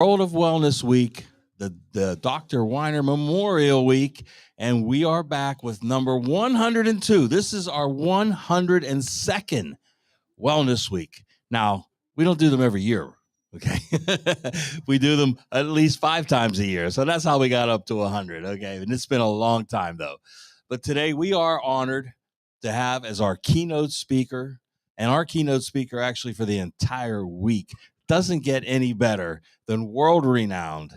World of Wellness Week, the Dr. Weiner Memorial Week, and we are back with number 102. This is our 102nd Wellness Week. Now, we don't do them every year, okay? We do them at least 5 times a year. So that's how we got up to 100, okay? And it's been a long time, though. But today we are honored to have as our keynote speaker, and our keynote speaker actually for the entire week doesn't get any better than world-renowned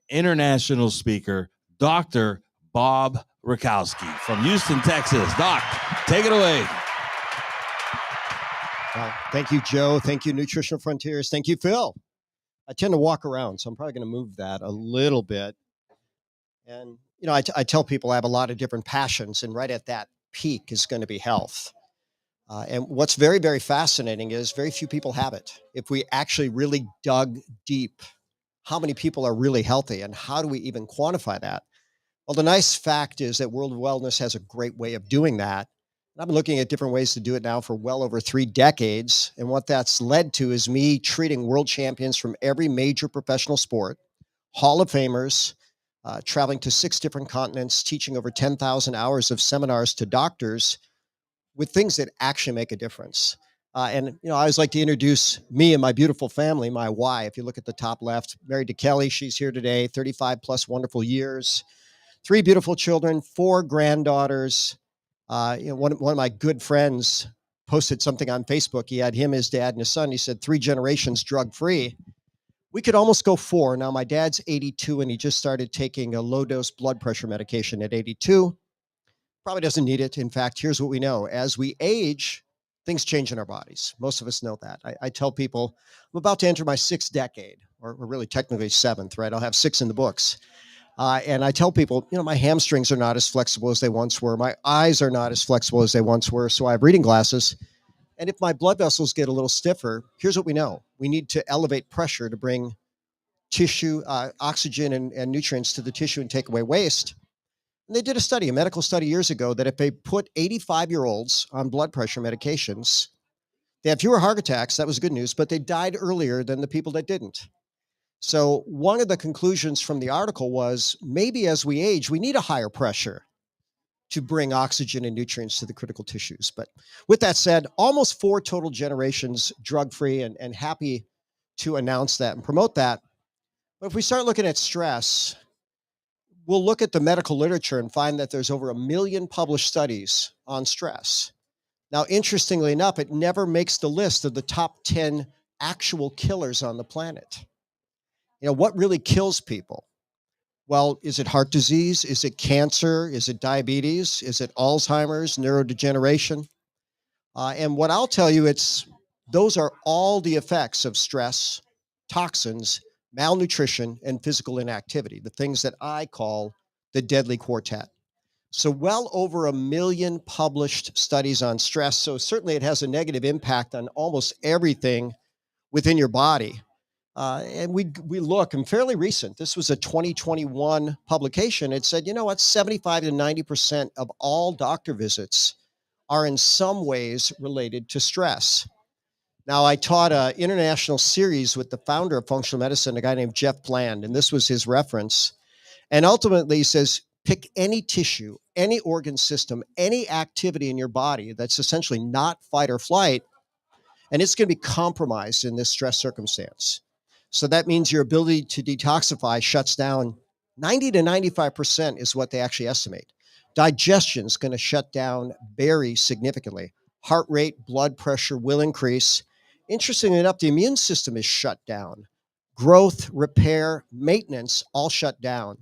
international speaker, Dr. Bob Rakowski from Houston, Texas. Doc, take it away. Well, thank you, Joe. Thank you, Nutritional Frontiers. Thank you, Phil. I tend to walk around, so I'm probably going to move that a little bit. And, I tell people I have a lot of different passions, and right at that peak is going to be health. And what's very, very fascinating is very few people have it. If we actually really dug deep, how many people are really healthy, and how do we even quantify that? Well, the nice fact is that World Wellness has a great way of doing that. I've been looking at different ways to do it now for well over 3 decades. And what that's led to is me treating world champions from every major professional sport, Hall of Famers, traveling to 6 different continents, teaching over 10,000 hours of seminars to doctors with things that actually make a difference. I always like to introduce me and my beautiful family, my wife. If you look at the top left, married to Kelly, she's here today, 35 plus wonderful years, 3 beautiful children, 4 granddaughters. One of my good friends posted something on Facebook. He had him, his dad, and his son. He said 3 generations drug-free. We could almost go 4. Now, my dad's 82, and he just started taking a low-dose blood pressure medication at 82. Probably doesn't need it. In fact, here's what we know. As we age, things change in our bodies. Most of us know that. I tell people, I'm about to enter my 6th decade, or really technically 7th, right? I'll have 6 in the books. And I tell people, my hamstrings are not as flexible as they once were. My eyes are not as flexible as they once were. So I have reading glasses. And if my blood vessels get a little stiffer, here's what we know. We need to elevate pressure to bring tissue, oxygen and nutrients to the tissue and take away waste. And they did a medical study years ago, that if they put 85-year-olds on blood pressure medications, they had fewer heart attacks. That was good news, but they died earlier than the people that didn't. So one of the conclusions from the article was maybe as we age, we need a higher pressure to bring oxygen and nutrients to the critical tissues. But with that said, almost 4 total generations drug-free, and happy to announce that and promote that. But if we start looking at stress, we'll look at the medical literature and find that there's over 1 million published studies on stress. Now, interestingly enough, it never makes the list of the top 10 actual killers on the planet. What really kills people? Well, is it heart disease? Is it cancer? Is it diabetes? Is it Alzheimer's, neurodegeneration? And what I'll tell you, those are all the effects of stress, toxins, malnutrition, and physical inactivity, the things that I call the deadly quartet. So well over 1 million published studies on stress. So certainly it has a negative impact on almost everything within your body. And we look, and fairly recent, this was a 2021 publication. It said, 75 to 90% of all doctor visits are in some ways related to stress. Now, I taught an international series with the founder of functional medicine, a guy named Jeff Bland, and this was his reference. And ultimately, he says, pick any tissue, any organ system, any activity in your body that's essentially not fight or flight, and it's going to be compromised in this stress circumstance. So that means your ability to detoxify shuts down. 90 to 95% is what they actually estimate. Digestion is going to shut down very significantly. Heart rate, blood pressure will increase. Interestingly enough, the immune system is shut down. Growth, repair, maintenance, all shut down.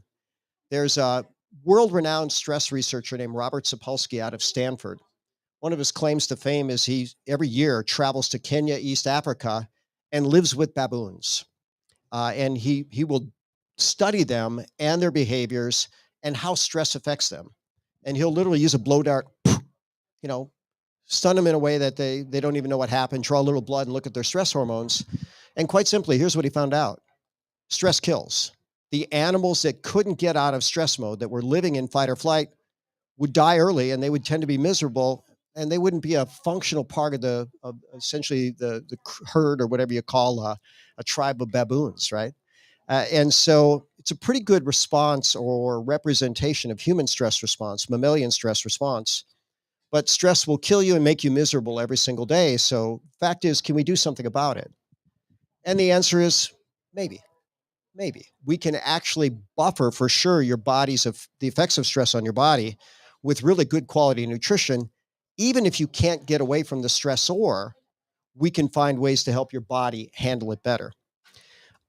There's a world-renowned stress researcher named Robert Sapolsky out of Stanford. One of his claims to fame is he every year travels to Kenya, East Africa, and lives with baboons. And he will study them and their behaviors and how stress affects them. And he'll literally use a blow dart, stun them in a way that they don't even know what happened, draw a little blood and look at their stress hormones. And quite simply, here's what he found out. Stress kills. The animals that couldn't get out of stress mode, that were living in fight or flight, would die early, and they would tend to be miserable, and they wouldn't be a functional part of essentially the herd, or whatever you call a tribe of baboons, right? And so it's a pretty good response or representation of human stress response, mammalian stress response. But stress will kill you and make you miserable every single day. So, fact is, can we do something about it? And the answer is maybe. Maybe we can actually buffer for sure your body's of the effects of stress on your body with really good quality nutrition. Even if you can't get away from the stressor, we can find ways to help your body handle it better.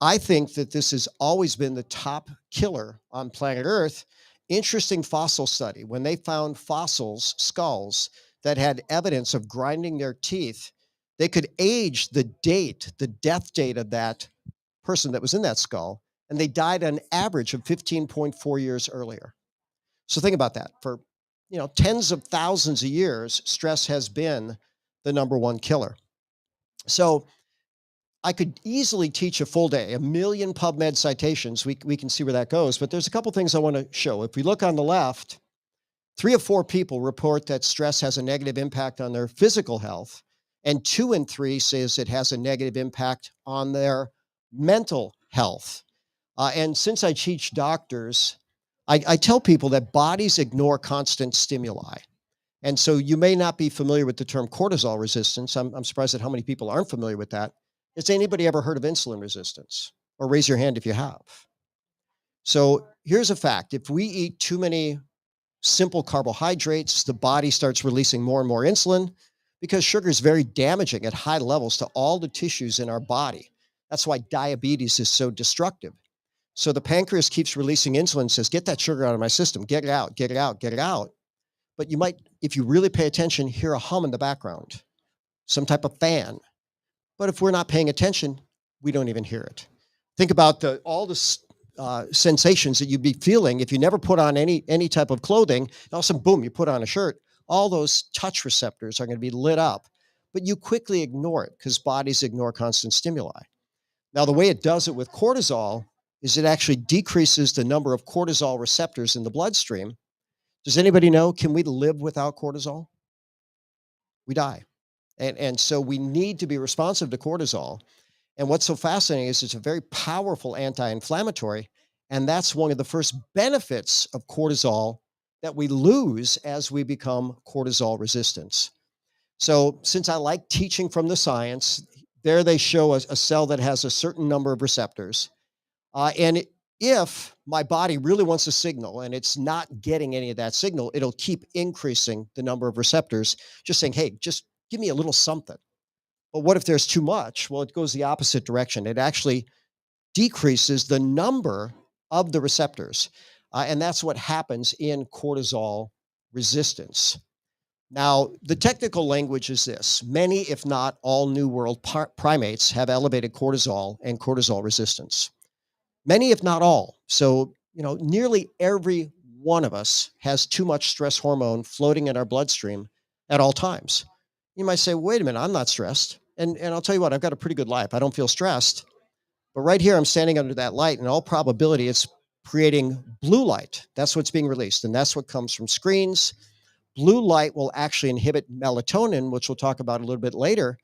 I think that this has always been the top killer on planet Earth. Interesting fossil study when they found fossils, skulls that had evidence of grinding their teeth, they could age the death date of that person that was in that skull, and they died an average of 15.4 years earlier. So think about that. For tens of thousands of years, stress has been the number one killer. So I could easily teach a full day, a million PubMed citations. We can see where that goes, but there's a couple things I want to show. If we look on the left, 3 of 4 people report that stress has a negative impact on their physical health, and 2 in 3 says it has a negative impact on their mental health. And since I teach doctors, I tell people that bodies ignore constant stimuli. And so you may not be familiar with the term cortisol resistance. I'm surprised at how many people aren't familiar with that. Has anybody ever heard of insulin resistance? Or raise your hand if you have. So here's a fact. If we eat too many simple carbohydrates, the body starts releasing more and more insulin because sugar is very damaging at high levels to all the tissues in our body. That's why diabetes is so destructive. So the pancreas keeps releasing insulin, says, get that sugar out of my system, get it out, get it out, get it out. But you might, if you really pay attention, hear a hum in the background, some type of fan. But if we're not paying attention, we don't even hear it. Think about all the sensations that you'd be feeling if you never put on any type of clothing. All of a sudden, boom, you put on a shirt. All those touch receptors are going to be lit up, but you quickly ignore it because bodies ignore constant stimuli. Now, the way it does it with cortisol is it actually decreases the number of cortisol receptors in the bloodstream. Does anybody know, can we live without cortisol? We die. And so we need to be responsive to cortisol. And what's so fascinating is it's a very powerful anti-inflammatory, and that's one of the first benefits of cortisol that we lose as we become cortisol resistant. So since I like teaching from the science, there they show a cell that has a certain number of receptors. And if my body really wants a signal and it's not getting any of that signal, it'll keep increasing the number of receptors, just saying, hey, just give me a little something. But what if there's too much? Well, it goes the opposite direction. It actually decreases the number of the receptors. And that's what happens in cortisol resistance. Now, the technical language is this. Many, if not all, New World primates have elevated cortisol and cortisol resistance. Many, if not all. So, nearly every one of us has too much stress hormone floating in our bloodstream at all times. You might say, wait a minute, I'm not stressed. And I'll tell you what, I've got a pretty good life. I don't feel stressed. But right here, I'm standing under that light. In all probability, it's creating blue light. That's what's being released. And that's what comes from screens. Blue light will actually inhibit melatonin, which we'll talk about a little bit later.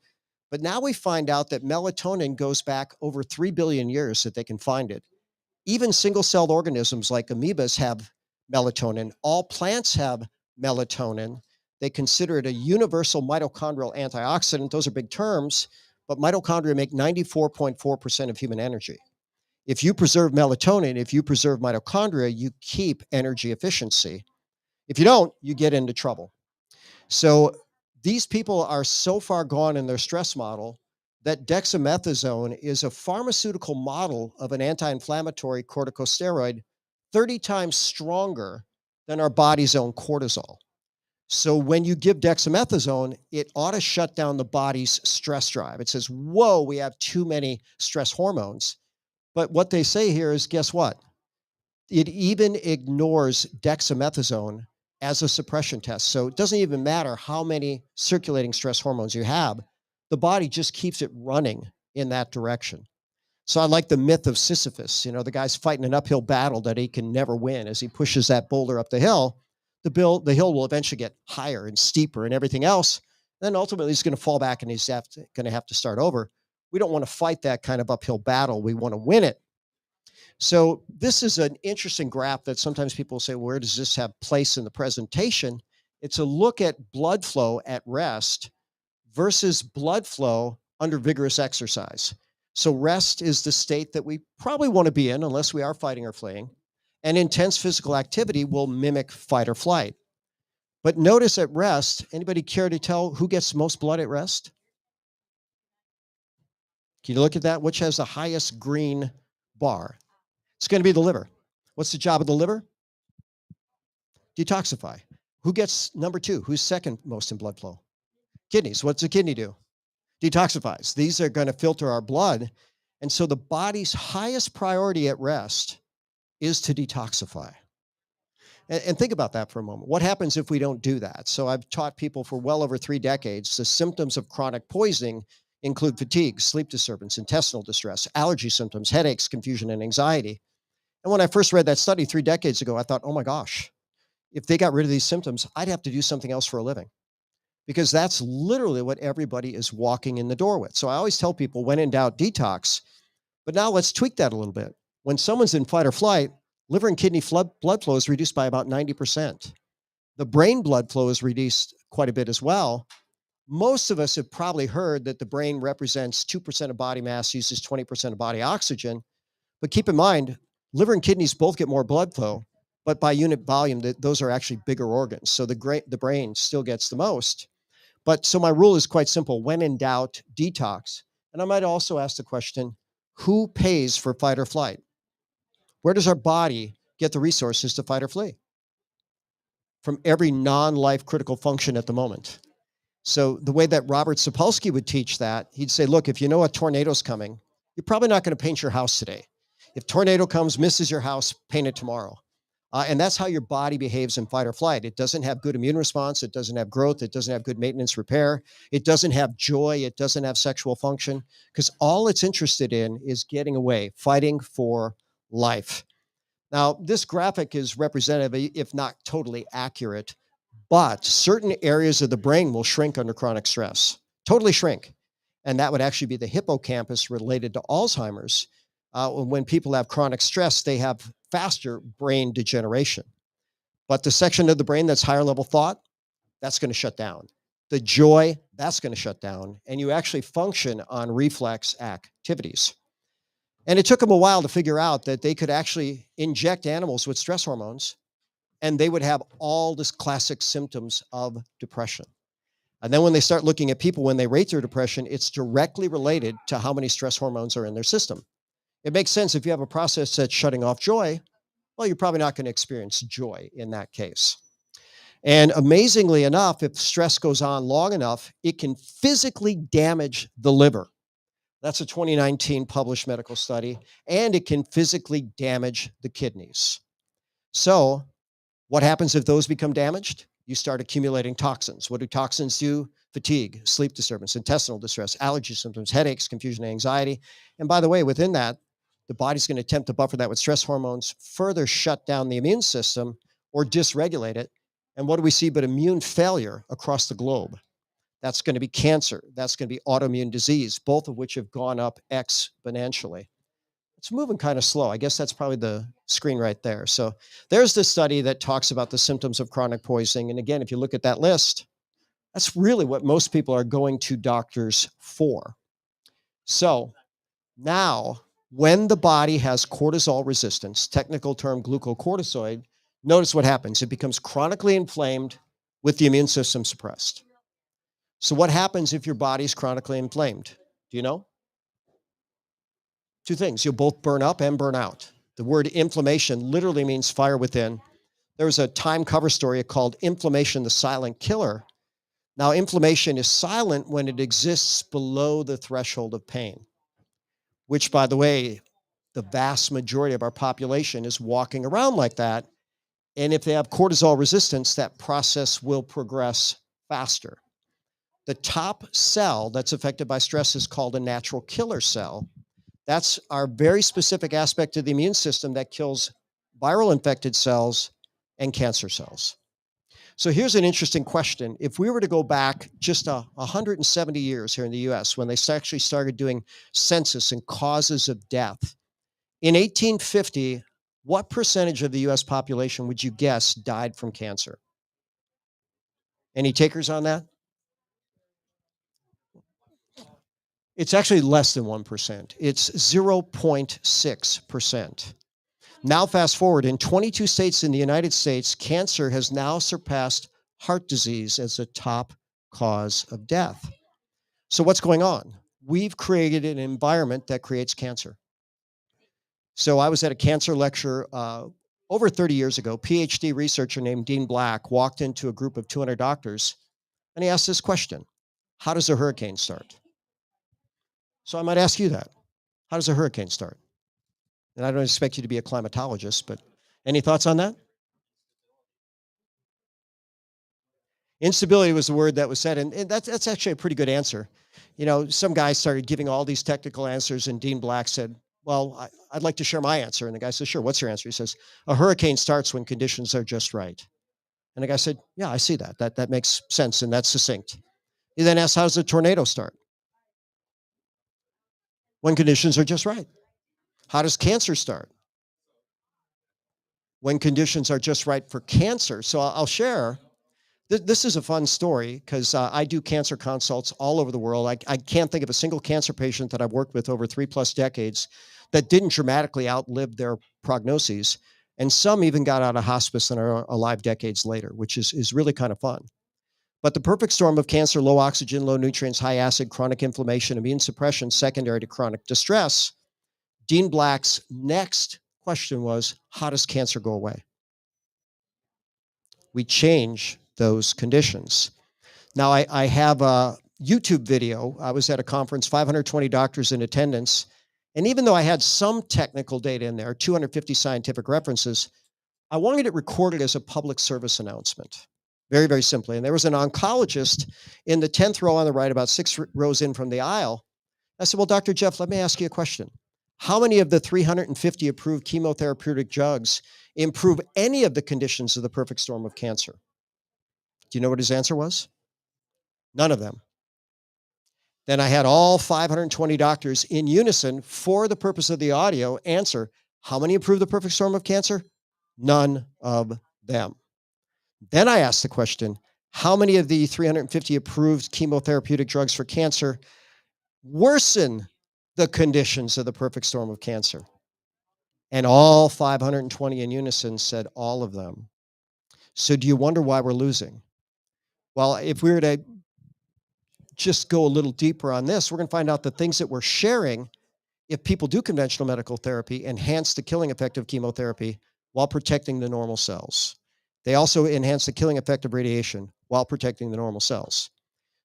But now we find out that melatonin goes back over 3 billion years that they can find it. Even single-celled organisms like amoebas have melatonin. All plants have melatonin. They consider it a universal mitochondrial antioxidant. Those are big terms, but mitochondria make 94.4% of human energy. If you preserve melatonin, if you preserve mitochondria, you keep energy efficiency. If you don't, you get into trouble. So these people are so far gone in their stress model that dexamethasone is a pharmaceutical model of an anti-inflammatory corticosteroid 30 times stronger than our body's own cortisol. So when you give dexamethasone, it ought to shut down the body's stress drive. It says, whoa, we have too many stress hormones. But what they say here is, guess what? It even ignores dexamethasone as a suppression test. So it doesn't even matter how many circulating stress hormones you have. The body just keeps it running in that direction. So I like the myth of Sisyphus. The guy's fighting an uphill battle that he can never win. As he pushes that boulder up the hill, the hill will eventually get higher and steeper and everything else. Then ultimately he's going to fall back and he's going to have to start over. We don't want to fight that kind of uphill battle. We want to win it. So this is an interesting graph that sometimes people say, where does this have place in the presentation? It's a look at blood flow at rest versus blood flow under vigorous exercise. So rest is the state that we probably want to be in unless we are fighting or fleeing. And intense physical activity will mimic fight or flight. But notice at rest, anybody care to tell who gets most blood at rest? Can you look at that? Which has the highest green bar? It's going to be the liver. What's the job of the liver? Detoxify. Who gets number two? Who's second most in blood flow? Kidneys. What's the kidney do? Detoxifies. These are going to filter our blood. And so the body's highest priority at rest is to detoxify. And think about that for a moment. What happens if we don't do that? So I've taught people for well over 3 decades, the symptoms of chronic poisoning include fatigue, sleep disturbance, intestinal distress, allergy symptoms, headaches, confusion, and anxiety. And when I first read that study 3 decades ago, I thought, oh my gosh, if they got rid of these symptoms, I'd have to do something else for a living, because that's literally what everybody is walking in the door with. So I always tell people, when in doubt, detox. But now let's tweak that a little bit. When someone's in fight or flight, liver and kidney blood flow is reduced by about 90%. The brain blood flow is reduced quite a bit as well. Most of us have probably heard that the brain represents 2% of body mass, uses 20% of body oxygen. But keep in mind, liver and kidneys both get more blood flow, but by unit volume, those are actually bigger organs. So the brain still gets the most. But so my rule is quite simple. When in doubt, detox. And I might also ask the question, who pays for fight or flight? Where does our body get the resources to fight or flee? From every non-life critical function at the moment. So the way that Robert Sapolsky would teach that, he'd say, look, if you know a tornado's coming, you're probably not going to paint your house today. If tornado comes, misses your house, paint it tomorrow. And that's how your body behaves in fight or flight. It doesn't have good immune response. It doesn't have growth. It doesn't have good maintenance repair. It doesn't have joy. It doesn't have sexual function, because all it's interested in is getting away, fighting for life. Now, this graphic is representative, if not totally accurate, but certain areas of the brain will shrink under chronic stress, totally shrink. And that would actually be the hippocampus related to Alzheimer's. When people have chronic stress, they have faster brain degeneration. But the section of the brain that's higher level thought, that's going to shut down. The joy, that's going to shut down. And you actually function on reflex activities. And it took them a while to figure out that they could actually inject animals with stress hormones, and they would have all this classic symptoms of depression. And then when they start looking at people, when they rate their depression, it's directly related to how many stress hormones are in their system. It makes sense. If you have a process that's shutting off joy, well, you're probably not going to experience joy in that case. And amazingly enough, if stress goes on long enough, it can physically damage the liver. That's a 2019 published medical study. And it can physically damage the kidneys. So what happens if those become damaged? You start accumulating toxins. What do toxins do? Fatigue, sleep disturbance, intestinal distress, allergy symptoms, headaches, confusion, anxiety. And by the way, within that, the body's going to attempt to buffer that with stress hormones, further shut down the immune system or dysregulate it. And what do we see but immune failure across the globe? That's going to be cancer. That's going to be autoimmune disease, both of which have gone up exponentially. It's moving kind of slow. I guess that's probably the screen right there. So there's this study that talks about the symptoms of chronic poisoning. And again, if you look at that list, that's really what most people are going to doctors for. So now, when the body has cortisol resistance, technical term glucocorticoid, notice what happens. It becomes chronically inflamed with the immune system suppressed. So what happens if your body's chronically inflamed? Do you know? 2 things. You'll both burn up and burn out. The word inflammation literally means fire within. There was a Time cover story called Inflammation, the Silent Killer. Now, inflammation is silent when it exists below the threshold of pain, which, by the way, the vast majority of our population is walking around like that. And if they have cortisol resistance, that process will progress faster. The top cell that's affected by stress is called a natural killer cell. That's our very specific aspect of the immune system that kills viral infected cells and cancer cells. So here's an interesting question. If we were to go back just 170 years here in the US, when they actually started doing census and causes of death, In 1850, what percentage of the US population would you guess died from cancer? Any takers on that? It's actually less than 1%. It's 0.6%. Now, fast forward, in 22 states in the United States, cancer has now surpassed heart disease as the top cause of death. So, what's going on? We've created an environment that creates cancer. So, I was at a cancer lecture over 30 years ago. PhD researcher named Dean Black walked into a group of 200 doctors and he asked this question: how does a hurricane start? So, I might ask you that. How does a hurricane start? And I don't expect you to be a climatologist, but any thoughts on that? Instability was the word that was said, and that's actually a pretty good answer. You know, some guy started giving all these technical answers, and Dean Black said, well, I'd like to share my answer. And the guy says, sure, what's your answer? He says, a hurricane starts when conditions are just right. And the guy said, yeah, I see that. That makes sense, and that's succinct. He then asked, how does a tornado start? When conditions are just right. How does cancer start? When conditions are just right for cancer. So I'll share. This is a fun story because I do cancer consults all over the world. I can't think of a single cancer patient that I've worked with over 3+ decades that didn't dramatically outlive their prognoses. And some even got out of hospice and are alive decades later, which is really kind of fun. But the perfect storm of cancer: low oxygen, low nutrients, high acid, chronic inflammation, immune suppression, secondary to chronic distress. Dean Black's next question was, how does cancer go away? We change those conditions. Now, I have a YouTube video. I was at a conference, 520 doctors in attendance. And even though I had some technical data in there, 250 scientific references, I wanted it recorded as a public service announcement. Very, very simply. And there was an oncologist in the 10th row on the right, about 6 rows in from the aisle. I said, well, Dr. Jeff, let me ask you a question. How many of the 350 approved chemotherapeutic drugs improve any of the conditions of the perfect storm of cancer? Do you know what his answer was? None of them. Then I had all 520 doctors in unison, for the purpose of the audio, answer, how many improve the perfect storm of cancer? None of them. Then I asked the question, how many of the 350 approved chemotherapeutic drugs for cancer worsen the conditions of the perfect storm of cancer? And all 520 in unison said all of them. So do you wonder why we're losing? Well, if we were to just go a little deeper on this, we're going to find out the things that we're sharing, if people do conventional medical therapy, enhance the killing effect of chemotherapy while protecting the normal cells. They also enhance the killing effect of radiation while protecting the normal cells.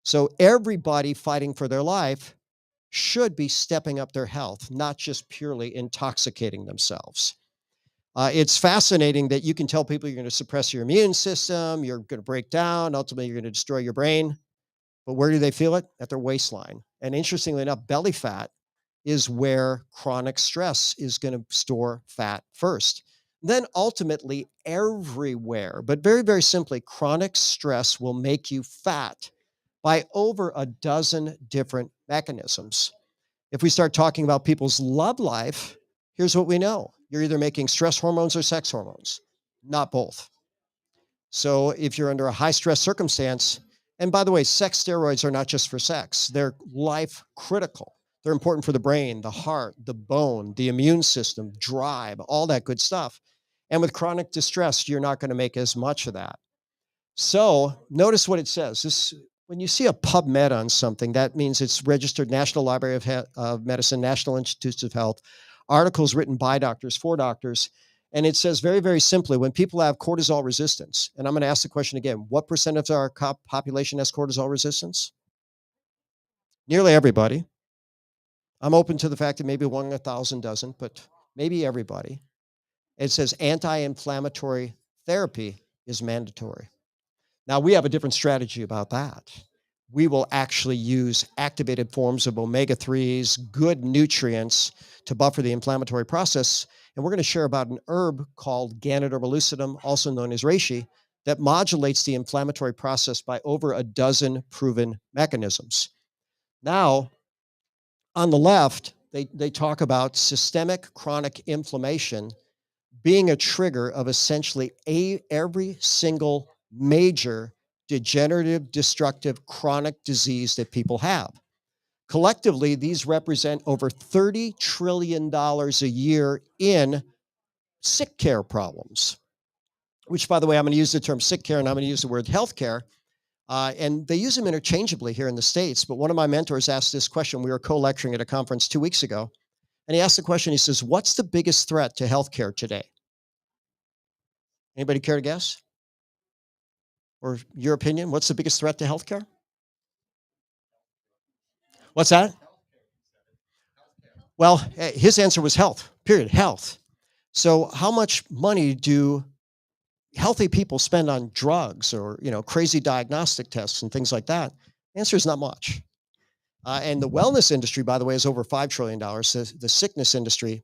So everybody fighting for their life should be stepping up their health, not just purely intoxicating themselves. It's fascinating that you can tell people you're going to suppress your immune system, you're going to break down, ultimately you're going to destroy your brain. But where do they feel it? At their waistline. And interestingly enough, belly fat is where chronic stress is going to store fat first. Then ultimately everywhere. But very, very simply, chronic stress will make you fat by over a dozen different mechanisms. If we start talking about people's love life, here's what we know. You're either making stress hormones or sex hormones, not both. So if you're under a high stress circumstance, and by the way, sex steroids are not just for sex, they're life critical. They're important for the brain, the heart, the bone, the immune system, drive, all that good stuff. And with chronic distress, you're not going to make as much of that. So notice what it says. When you see a PubMed on something, that means it's registered National Library of Medicine, National Institutes of Health, articles written by doctors, for doctors. And it says very, very simply, when people have cortisol resistance, and I'm going to ask the question again, what percent of our population has cortisol resistance? Nearly everybody. I'm open to the fact that maybe 1 in 1,000 doesn't, but maybe everybody. It says anti-inflammatory therapy is mandatory. Now, we have a different strategy about that. We will actually use activated forms of omega-3s, good nutrients to buffer the inflammatory process. And we're going to share about an herb called Ganoderma lucidum, also known as reishi, that modulates the inflammatory process by over a dozen proven mechanisms. Now, on the left, they talk about systemic chronic inflammation being a trigger of essentially every single major degenerative, destructive, chronic disease that people have. Collectively, these represent over $30 trillion a year in sick care problems, which, by the way, I'm going to use the term sick care and I'm going to use the word healthcare. And they use them interchangeably here in the States. But one of my mentors asked this question. We were co-lecturing at a conference 2 weeks ago. And he asked the question, he says, what's the biggest threat to healthcare today? Anybody care to guess? Or your opinion, what's the biggest threat to healthcare? What's that? Well, his answer was health, period, health. So how much money do healthy people spend on drugs or, crazy diagnostic tests and things like that? The answer is not much. And the wellness industry, by the way, is over $5 trillion. The sickness industry,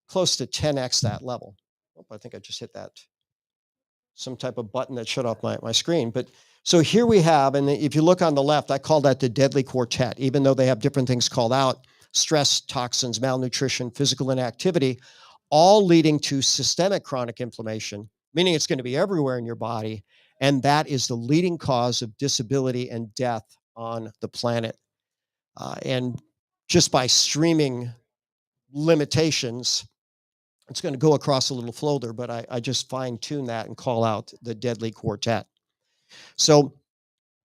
close to 10x that level. Oh, I think I just hit that. Some type of button that shut off my screen. But so here we have, and if you look on the left, I call that the deadly quartet, even though they have different things called out: stress, toxins, malnutrition, physical inactivity, all leading to systemic chronic inflammation, meaning it's going to be everywhere in your body. And that is the leading cause of disability and death on the planet. And just by streaming limitations, it's going to go across a little folder, but I just fine-tune that and call out the deadly quartet. So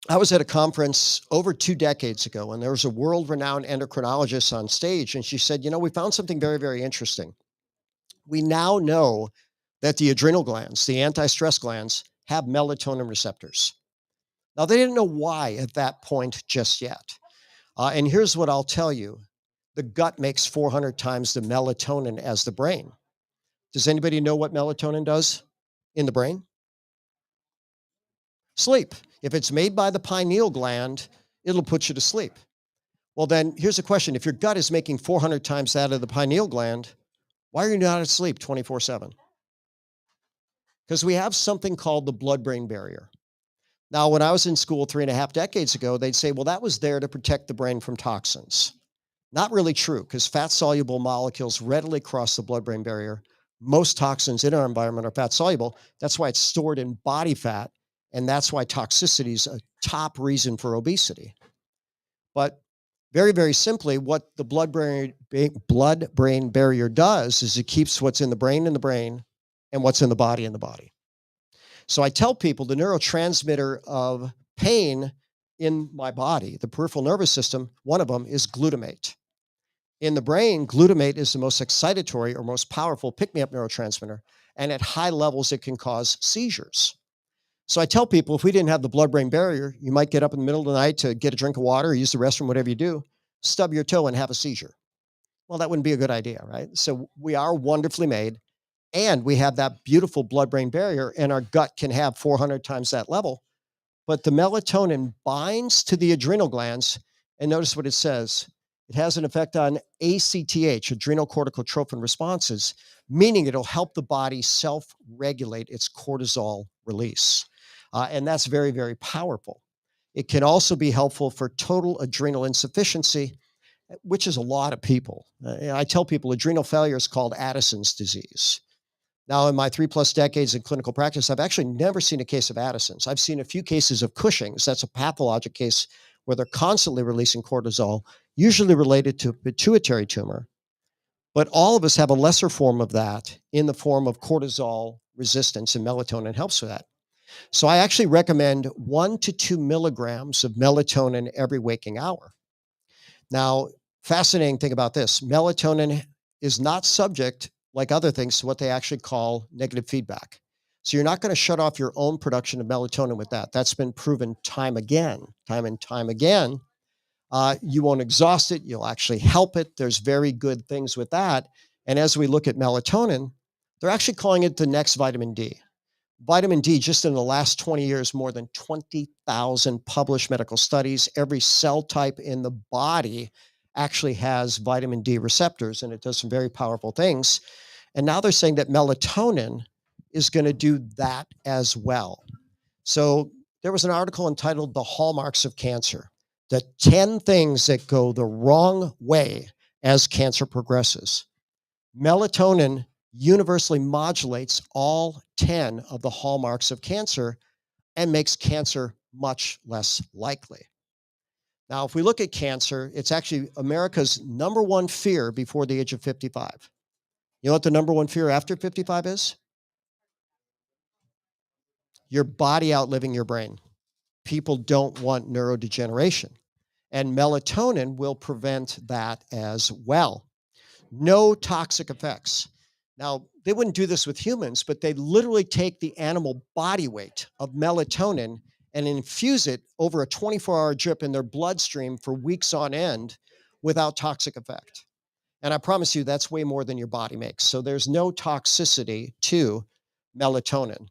I was at a conference over 2 decades ago, and there was a world-renowned endocrinologist on stage, and she said, we found something very, very interesting. We now know that the adrenal glands, the anti-stress glands, have melatonin receptors. Now, they didn't know why at that point just yet. And here's what I'll tell you. The gut makes 400 times the melatonin as the brain. Does anybody know what melatonin does in the brain? Sleep. If it's made by the pineal gland, it'll put you to sleep. Well, then here's a question. If your gut is making 400 times that of the pineal gland, why are you not asleep 24/7? Because we have something called the blood-brain barrier. Now, when I was in school 3.5 decades ago, they'd say, well, that was there to protect the brain from toxins. Not really true, because fat-soluble molecules readily cross the blood-brain barrier. Most toxins in our environment are fat-soluble. That's why it's stored in body fat, and that's why toxicity is a top reason for obesity. But very, very simply, what the blood-brain barrier does is it keeps what's in the brain, and what's in the body. So I tell people the neurotransmitter of pain in my body, the peripheral nervous system, one of them is glutamate. In the brain, glutamate is the most excitatory or most powerful pick-me-up neurotransmitter, and at high levels, it can cause seizures. So I tell people, if we didn't have the blood-brain barrier, you might get up in the middle of the night to get a drink of water or use the restroom, whatever you do, stub your toe and have a seizure. Well, that wouldn't be a good idea, right? So we are wonderfully made, and we have that beautiful blood-brain barrier, and our gut can have 400 times that level. But the melatonin binds to the adrenal glands, and notice what it says. It has an effect on ACTH, adrenal corticotrophin responses, meaning it'll help the body self-regulate its cortisol release. And that's very, very powerful. It can also be helpful for total adrenal insufficiency, which is a lot of people. I tell people adrenal failure is called Addison's disease. Now, in my 3+ decades in clinical practice, I've actually never seen a case of Addison's. I've seen a few cases of Cushing's. That's a pathologic case where they're constantly releasing cortisol, usually related to a pituitary tumor. But all of us have a lesser form of that in the form of cortisol resistance, and melatonin helps with that. So I actually recommend 1 to 2 milligrams of melatonin every waking hour. Now, fascinating thing about this, melatonin is not subject, like other things, to what they actually call negative feedback. So you're not going to shut off your own production of melatonin with that. That's been proven time and time again. You won't exhaust it. You'll actually help it. There's very good things with that. And as we look at melatonin, they're actually calling it the next vitamin D. Vitamin D, just in the last 20 years, more than 20,000 published medical studies. Every cell type in the body actually has vitamin D receptors, and it does some very powerful things. And now they're saying that melatonin is going to do that as well. So there was an article entitled The Hallmarks of Cancer, the 10 things that go the wrong way as cancer progresses. Melatonin universally modulates all 10 of the hallmarks of cancer and makes cancer much less likely. Now, if we look at cancer, it's actually America's number one fear before the age of 55. You know what the number one fear after 55 is? Your body outliving your brain. People don't want neurodegeneration, and melatonin will prevent that as well. No toxic effects. Now, they wouldn't do this with humans, but they literally take the animal body weight of melatonin and infuse it over a 24-hour drip in their bloodstream for weeks on end without toxic effect. And I promise you, that's way more than your body makes. So there's no toxicity to melatonin.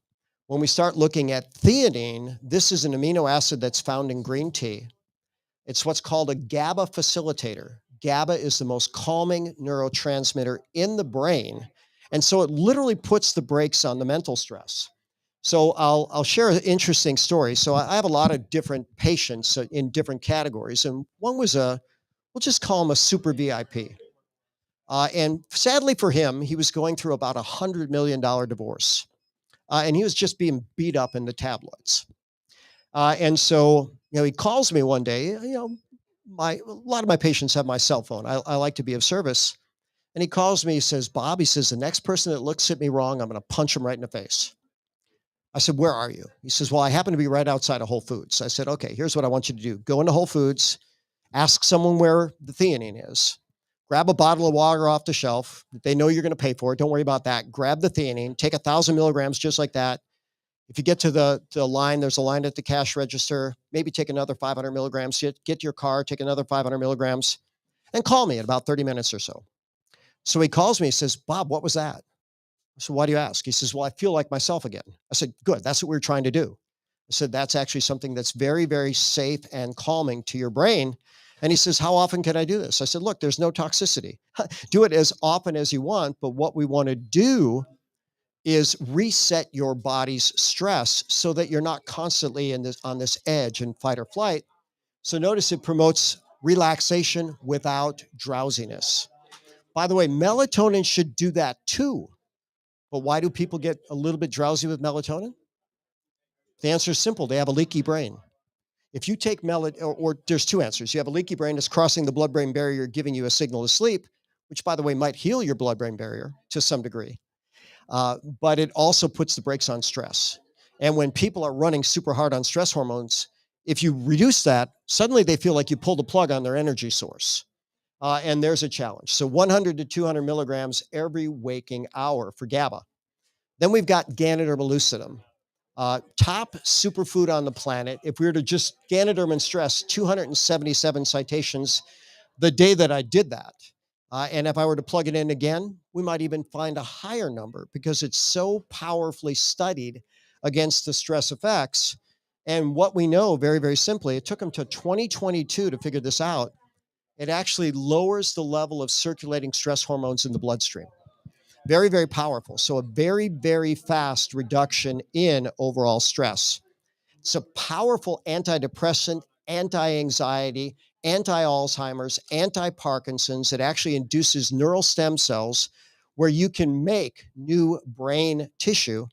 When we start looking at theanine, this is an amino acid that's found in green tea. It's what's called a GABA facilitator. GABA is the most calming neurotransmitter in the brain. And so it literally puts the brakes on the mental stress. So I'll share an interesting story. So I have a lot of different patients in different categories. And one was we'll just call him a super VIP. And sadly for him, he was going through about $100 million divorce. And he was just being beat up in the tabloids. And so, he calls me one day, a lot of my patients have my cell phone. I like to be of service. And he calls me, he says, Bob, he says, the next person that looks at me wrong, I'm going to punch him right in the face. I said, where are you? He says, well, I happen to be right outside of Whole Foods. I said, okay, here's what I want you to do. Go into Whole Foods, ask someone where the theanine is, grab a bottle of water off the shelf. They know you're going to pay for it. Don't worry about that. Grab the theanine, take 1,000 milligrams just like that. If you get to the line, there's a line at the cash register. Maybe take another 500 milligrams. Get to your car, take another 500 milligrams, and call me in about 30 minutes or so. So he calls me. He says, Bob, what was that? I said, why do you ask? He says, well, I feel like myself again. I said, good. That's what we're trying to do. I said, that's actually something that's very, very safe and calming to your brain. And he says, how often can I do this? I said, look, there's no toxicity. Do it as often as you want. But what we want to do is reset your body's stress so that you're not constantly on this edge and fight or flight. So notice it promotes relaxation without drowsiness. By the way, melatonin should do that too. But why do people get a little bit drowsy with melatonin? The answer is simple. They have a leaky brain. If you take or there's two answers. You have a leaky brain that's crossing the blood-brain barrier, giving you a signal to sleep, which, by the way, might heal your blood-brain barrier to some degree. But it also puts the brakes on stress. And when people are running super hard on stress hormones, if you reduce that, suddenly they feel like you pulled the plug on their energy source. And there's a challenge. So 100 to 200 milligrams every waking hour for GABA. Then we've got Ganoderma lucidum, top superfood on the planet. If we were to just Ganoderma and stress, 277 citations the day that I did that. And if I were to plug it in again, we might even find a higher number because it's so powerfully studied against the stress effects. And what we know very, very simply, it took them to 2022 to figure this out. It actually lowers the level of circulating stress hormones in the bloodstream. Very, very powerful. So a very, very fast reduction in overall stress. It's a powerful antidepressant, anti-anxiety, anti-Alzheimer's, anti-Parkinson's. It actually induces neural stem cells where you can make new brain tissue.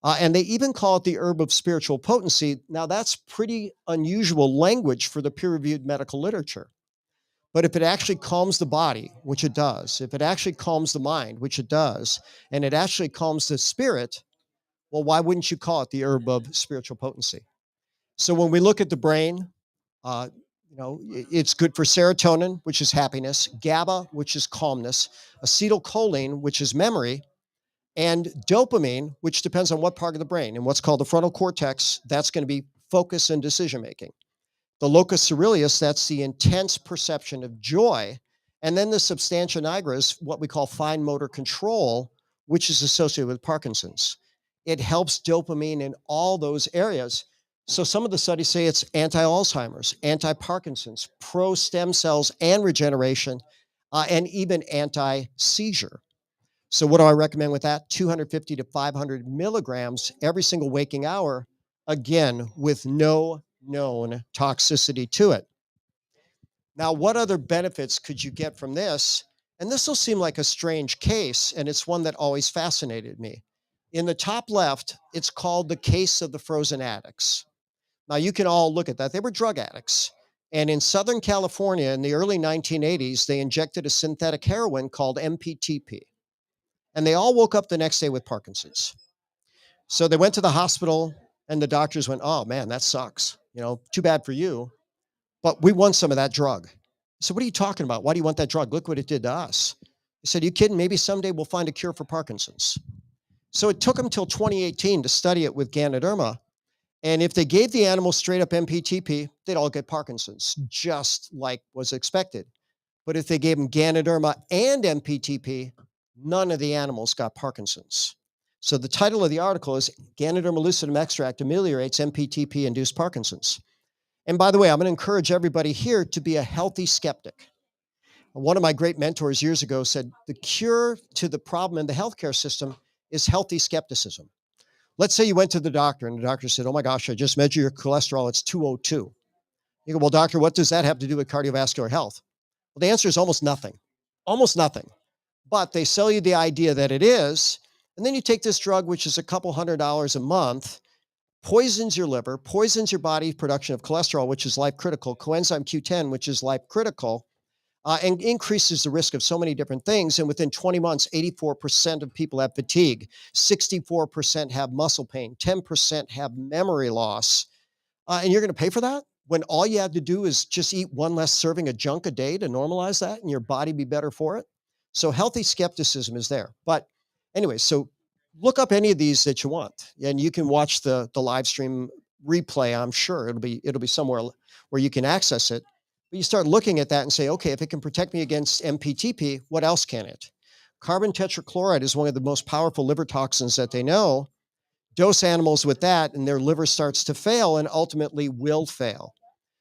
And they even call it the herb of spiritual potency. Now, that's pretty unusual language for the peer-reviewed medical literature. But if it actually calms the body, which it does, if it actually calms the mind, which it does, and it actually calms the spirit, well, why wouldn't you call it the herb of spiritual potency? So when we look at the brain, it's good for serotonin, which is happiness, GABA, which is calmness, acetylcholine, which is memory, and dopamine, which depends on what part of the brain. And what's called the frontal cortex, that's going to be focus and decision making. The locus coeruleus, that's the intense perception of joy. And then the substantia nigra is what we call fine motor control, which is associated with Parkinson's. It helps dopamine in all those areas. So some of the studies say it's anti-Alzheimer's, anti-Parkinson's, pro-stem cells and regeneration, and even anti-seizure. So what do I recommend with that? 250 to 500 milligrams every single waking hour, again, with no known toxicity to it. Now, what other benefits could you get from this? And this will seem like a strange case, and it's one that always fascinated me. In the top left, it's called the case of the frozen addicts. Now, you can all look at that. They were drug addicts. And in Southern California in the early 1980s, they injected a synthetic heroin called MPTP. And they all woke up the next day with Parkinson's. So they went to the hospital, and the doctors went, "Oh, man, that sucks. Too bad for you. But we want some of that drug." So, "What are you talking about? Why do you want that drug? Look what it did to us." He said, "You kidding? Maybe someday we'll find a cure for Parkinson's." So it took them till 2018 to study it with Ganoderma. And if they gave the animals straight up MPTP, they'd all get Parkinson's, just like was expected. But if they gave them Ganoderma and MPTP, none of the animals got Parkinson's. So the title of the article is Ganoderma lucidum extract ameliorates MPTP-induced Parkinson's. And by the way, I'm going to encourage everybody here to be a healthy skeptic. One of my great mentors years ago said, the cure to the problem in the healthcare system is healthy skepticism. Let's say you went to the doctor and the doctor said, "Oh my gosh, I just measured your cholesterol. It's 202. You go, "Well, doctor, what does that have to do with cardiovascular health?" Well, the answer is almost nothing. Almost nothing. But they sell you the idea that it is. And then you take this drug, which is a couple $100 a month, poisons your liver, poisons your body's production of cholesterol, which is life critical, coenzyme Q10, which is life critical, and increases the risk of so many different things. And within 20 months, 84% of people have fatigue, 64% have muscle pain, 10% have memory loss. And you're going to pay for that when all you have to do is just eat one less serving of junk a day to normalize that and your body be better for it. So healthy skepticism is there. But anyway, so look up any of these that you want, and you can watch the live stream replay. I'm sure it'll be somewhere where you can access it. But you start looking at that and say, okay, if it can protect me against MPTP, what else can it? Carbon tetrachloride is one of the most powerful liver toxins that they know. Dose animals with that, and their liver starts to fail and ultimately will fail.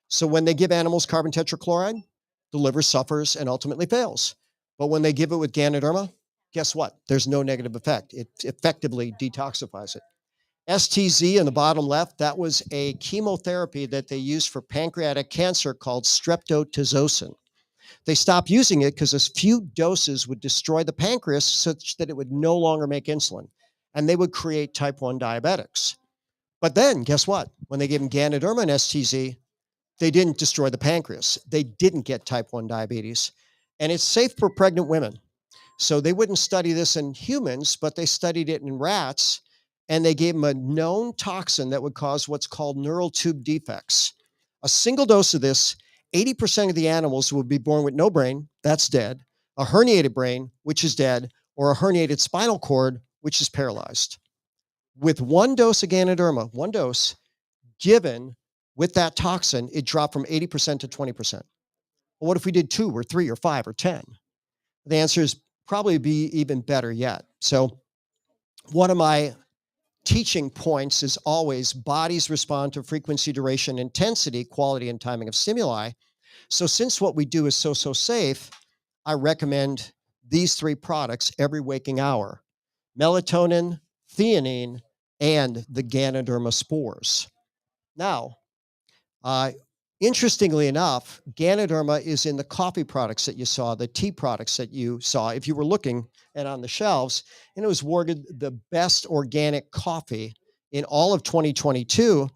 So when they give animals carbon tetrachloride, the liver suffers and ultimately fails. But when they give it with Ganoderma, guess what? There's no negative effect. It effectively detoxifies it. STZ in the bottom left, that was a chemotherapy that they used for pancreatic cancer called streptozotocin. They stopped using it because a few doses would destroy the pancreas such that it would no longer make insulin, and they would create type 1 diabetics. But then, guess what? When they gave them Ganoderma and STZ, they didn't destroy the pancreas. They didn't get type 1 diabetes. And it's safe for pregnant women. So they wouldn't study this in humans, but they studied it in rats, and they gave them a known toxin that would cause what's called neural tube defects. A single dose of this, 80% of the animals would be born with no brain, that's dead, a herniated brain, which is dead, or a herniated spinal cord, which is paralyzed. With one dose of Ganoderma, one dose, given with that toxin, it dropped from 80% to 20%. Well, what if we did 2 or 3 or 5 or 10? The answer is probably be even better yet. So one of my teaching points is always bodies respond to frequency, duration, intensity, quality, and timing of stimuli. So since what we do is so safe, I recommend these 3 products every waking hour: melatonin, theanine, and the Ganoderma spores. Now, interestingly enough, Ganoderma is in the coffee products that you saw, the tea products that you saw, if you were looking and on the shelves, and it was awarded the best organic coffee in all of 2022.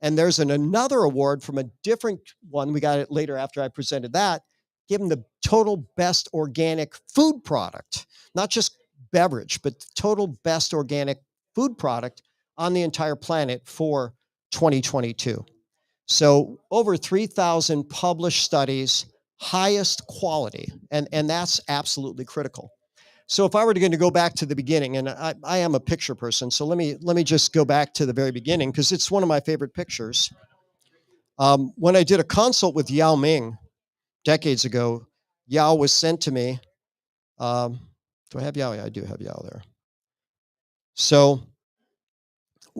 And there's another award from a different one. We got it later after I presented that, given the total best organic food product, not just beverage, but total best organic food product on the entire planet for 2022. So over 3,000 published studies, highest quality, and that's absolutely critical. So if I were going to go back to the beginning, and I am a picture person, so let me just go back to the very beginning because it's one of my favorite pictures. When I did a consult with Yao Ming decades ago, Yao was sent to me. Do I have Yao? Yeah, I do have Yao there. So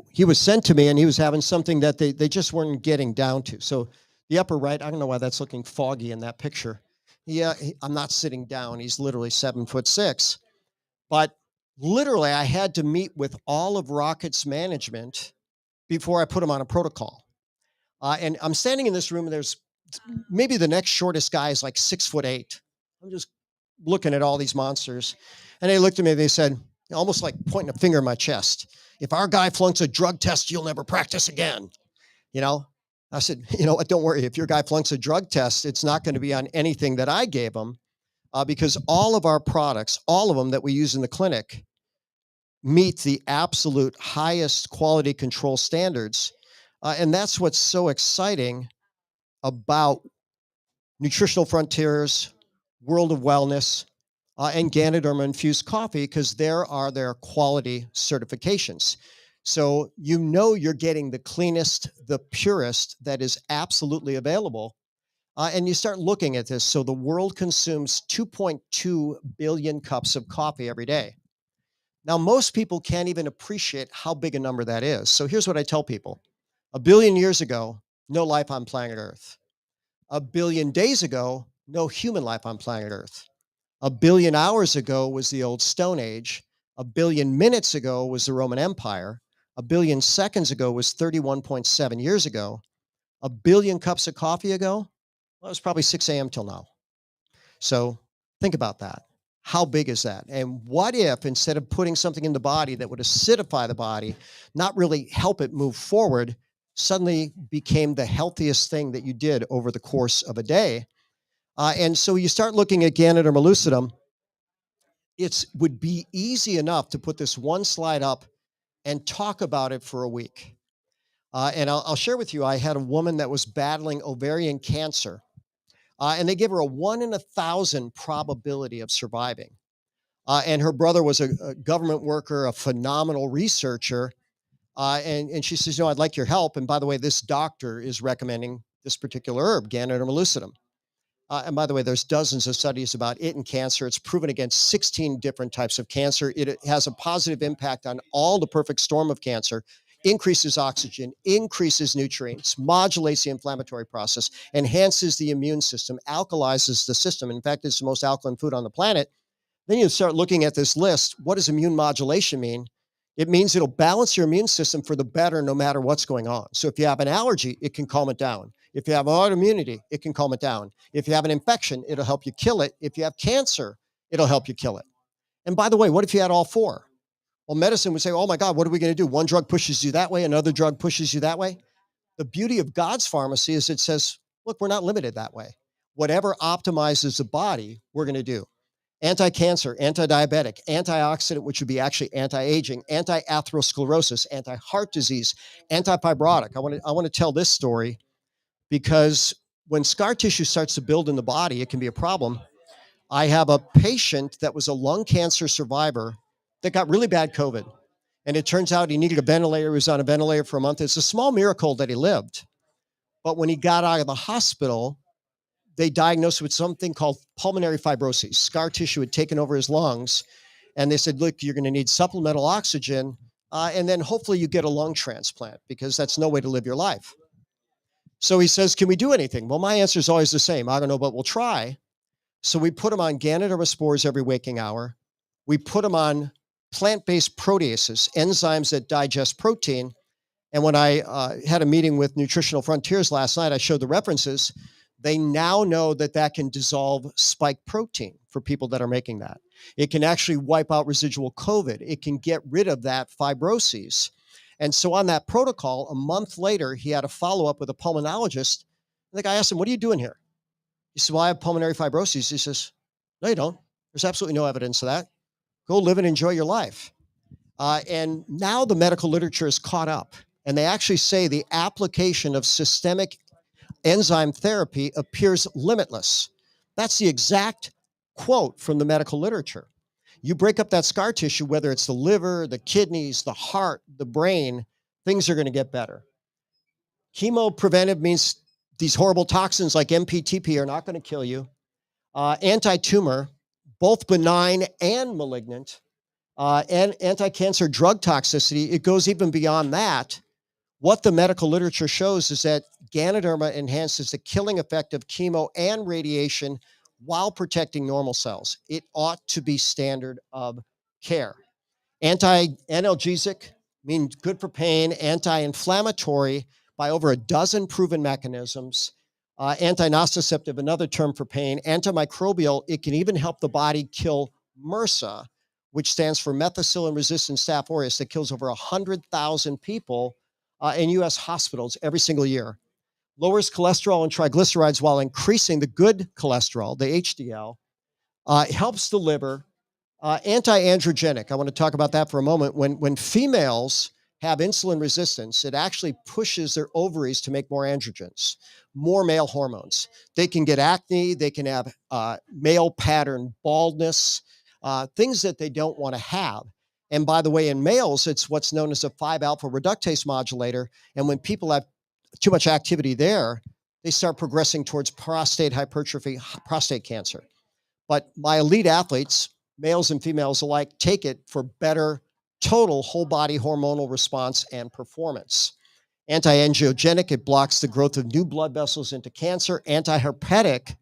he was sent to me, and he was having something that they just weren't getting down to. So the upper right, I don't know why that's looking foggy in that picture. Yeah, I'm not sitting down. He's literally 7'6". But literally, I had to meet with all of Rocket's management before I put him on a protocol. And I'm standing in this room, and there's maybe the next shortest guy is like 6'8". I'm just looking at all these monsters. And they looked at me, they said, almost like pointing a finger in my chest, if our guy flunks a drug test, you'll never practice again. You know, I said, you know what, don't worry. If your guy flunks a drug test, it's not going to be on anything that I gave him, because all of our products, all of them that we use in the clinic, meet the absolute highest quality control standards. And that's what's so exciting about Nutritional Frontiers, World of Wellness, and Ganoderma infused coffee, because there are their quality certifications. So you know you're getting the cleanest, the purest that is absolutely available. And you start looking at this. So the world consumes 2.2 billion cups of coffee every day. Now, most people can't even appreciate how big a number that is. So here's what I tell people. 1 billion years ago, no life on planet Earth. 1 billion days ago, no human life on planet Earth. 1 billion hours ago was the old Stone Age. 1 billion minutes ago was the Roman Empire. 1 billion seconds ago was 31.7 years ago. 1 billion cups of coffee ago, well, it was probably 6 a.m. till now. So think about that. How big is that? And what if, instead of putting something in the body that would acidify the body, not really help it move forward, suddenly became the healthiest thing that you did over the course of a day? And so you start looking at Ganoderma lucidum. It would be easy enough to put this one slide up and talk about it for a week. And I'll share with you, I had a woman that was battling ovarian cancer. And they gave her a 1 in 1,000 probability of surviving. And her brother was a government worker, a phenomenal researcher. And she says, I'd like your help. And by the way, this doctor is recommending this particular herb, Ganoderma lucidum. And by the way, there's dozens of studies about it in cancer. It's proven against 16 different types of cancer. It has a positive impact on all the perfect storm of cancer, increases oxygen, increases nutrients, modulates the inflammatory process, enhances the immune system, alkalizes the system. In fact, it's the most alkaline food on the planet. Then you start looking at this list. What does immune modulation mean? It means it'll balance your immune system for the better no matter what's going on. So if you have an allergy, it can calm it down. If you have autoimmunity, it can calm it down. If you have an infection, it'll help you kill it. If you have cancer, it'll help you kill it. And by the way, what if you had all four? Well, medicine would say, oh my God, what are we going to do? One drug pushes you that way, another drug pushes you that way. The beauty of God's pharmacy is it says, look, we're not limited that way. Whatever optimizes the body, we're going to do. Anti-cancer, anti-diabetic, antioxidant, which would be actually anti-aging, anti-atherosclerosis, anti-heart disease, anti-fibrotic. I want to tell this story because when scar tissue starts to build in the body, it can be a problem. I have a patient that was a lung cancer survivor that got really bad COVID. And it turns out he needed a ventilator. He was on a ventilator for a month. It's a small miracle that he lived. But when he got out of the hospital, they diagnosed him with something called pulmonary fibrosis. Scar tissue had taken over his lungs. And they said, look, you're going to need supplemental oxygen. And then hopefully you get a lung transplant because that's no way to live your life. So he says, can we do anything? Well, my answer is always the same. I don't know, but we'll try. So we put him on Ganoderma spores every waking hour. We put him on plant-based proteases, enzymes that digest protein. And when I had a meeting with Nutritional Frontiers last night, I showed the references. They now know that that can dissolve spike protein for people that are making that. It can actually wipe out residual COVID. It can get rid of that fibroses. And so on that protocol, a month later, he had a follow-up with a pulmonologist. And the guy asked him, what are you doing here? He said, well, I have pulmonary fibrosis. He says, no, you don't. There's absolutely no evidence of that. Go live and enjoy your life. And now the medical literature is caught up. And they actually say the application of systemic enzyme therapy appears limitless. That's the exact quote from the medical literature. You break up that scar tissue, whether it's the liver, the kidneys, the heart, the brain, things are going to get better. Chemo preventive means these horrible toxins like MPTP are not going to kill you. Anti-tumor, both benign and malignant, and anti-cancer drug toxicity, it goes even beyond that. What the medical literature shows is that Ganoderma enhances the killing effect of chemo and radiation while protecting normal cells. It ought to be standard of care. Anti-analgesic means good for pain, anti-inflammatory by over a dozen proven mechanisms. Anti-nociceptive, another term for pain. Antimicrobial, it can even help the body kill MRSA, which stands for methicillin-resistant Staph aureus, that kills over 100,000 people in U.S. hospitals every single year. Lowers cholesterol and triglycerides while increasing the good cholesterol, the HDL. Helps the liver. Anti-androgenic, I want to talk about that for a moment. When females have insulin resistance, it actually pushes their ovaries to make more androgens, more male hormones. They can get acne, they can have male pattern baldness, things that they don't want to have. And by the way, in males, it's what's known as a 5-alpha reductase modulator. And when people have too much activity there, they start progressing towards prostate hypertrophy, prostate cancer. But my elite athletes, males and females alike, take it for better total whole body hormonal response and performance. Anti-angiogenic, it blocks the growth of new blood vessels into cancer. Anti-herpetic,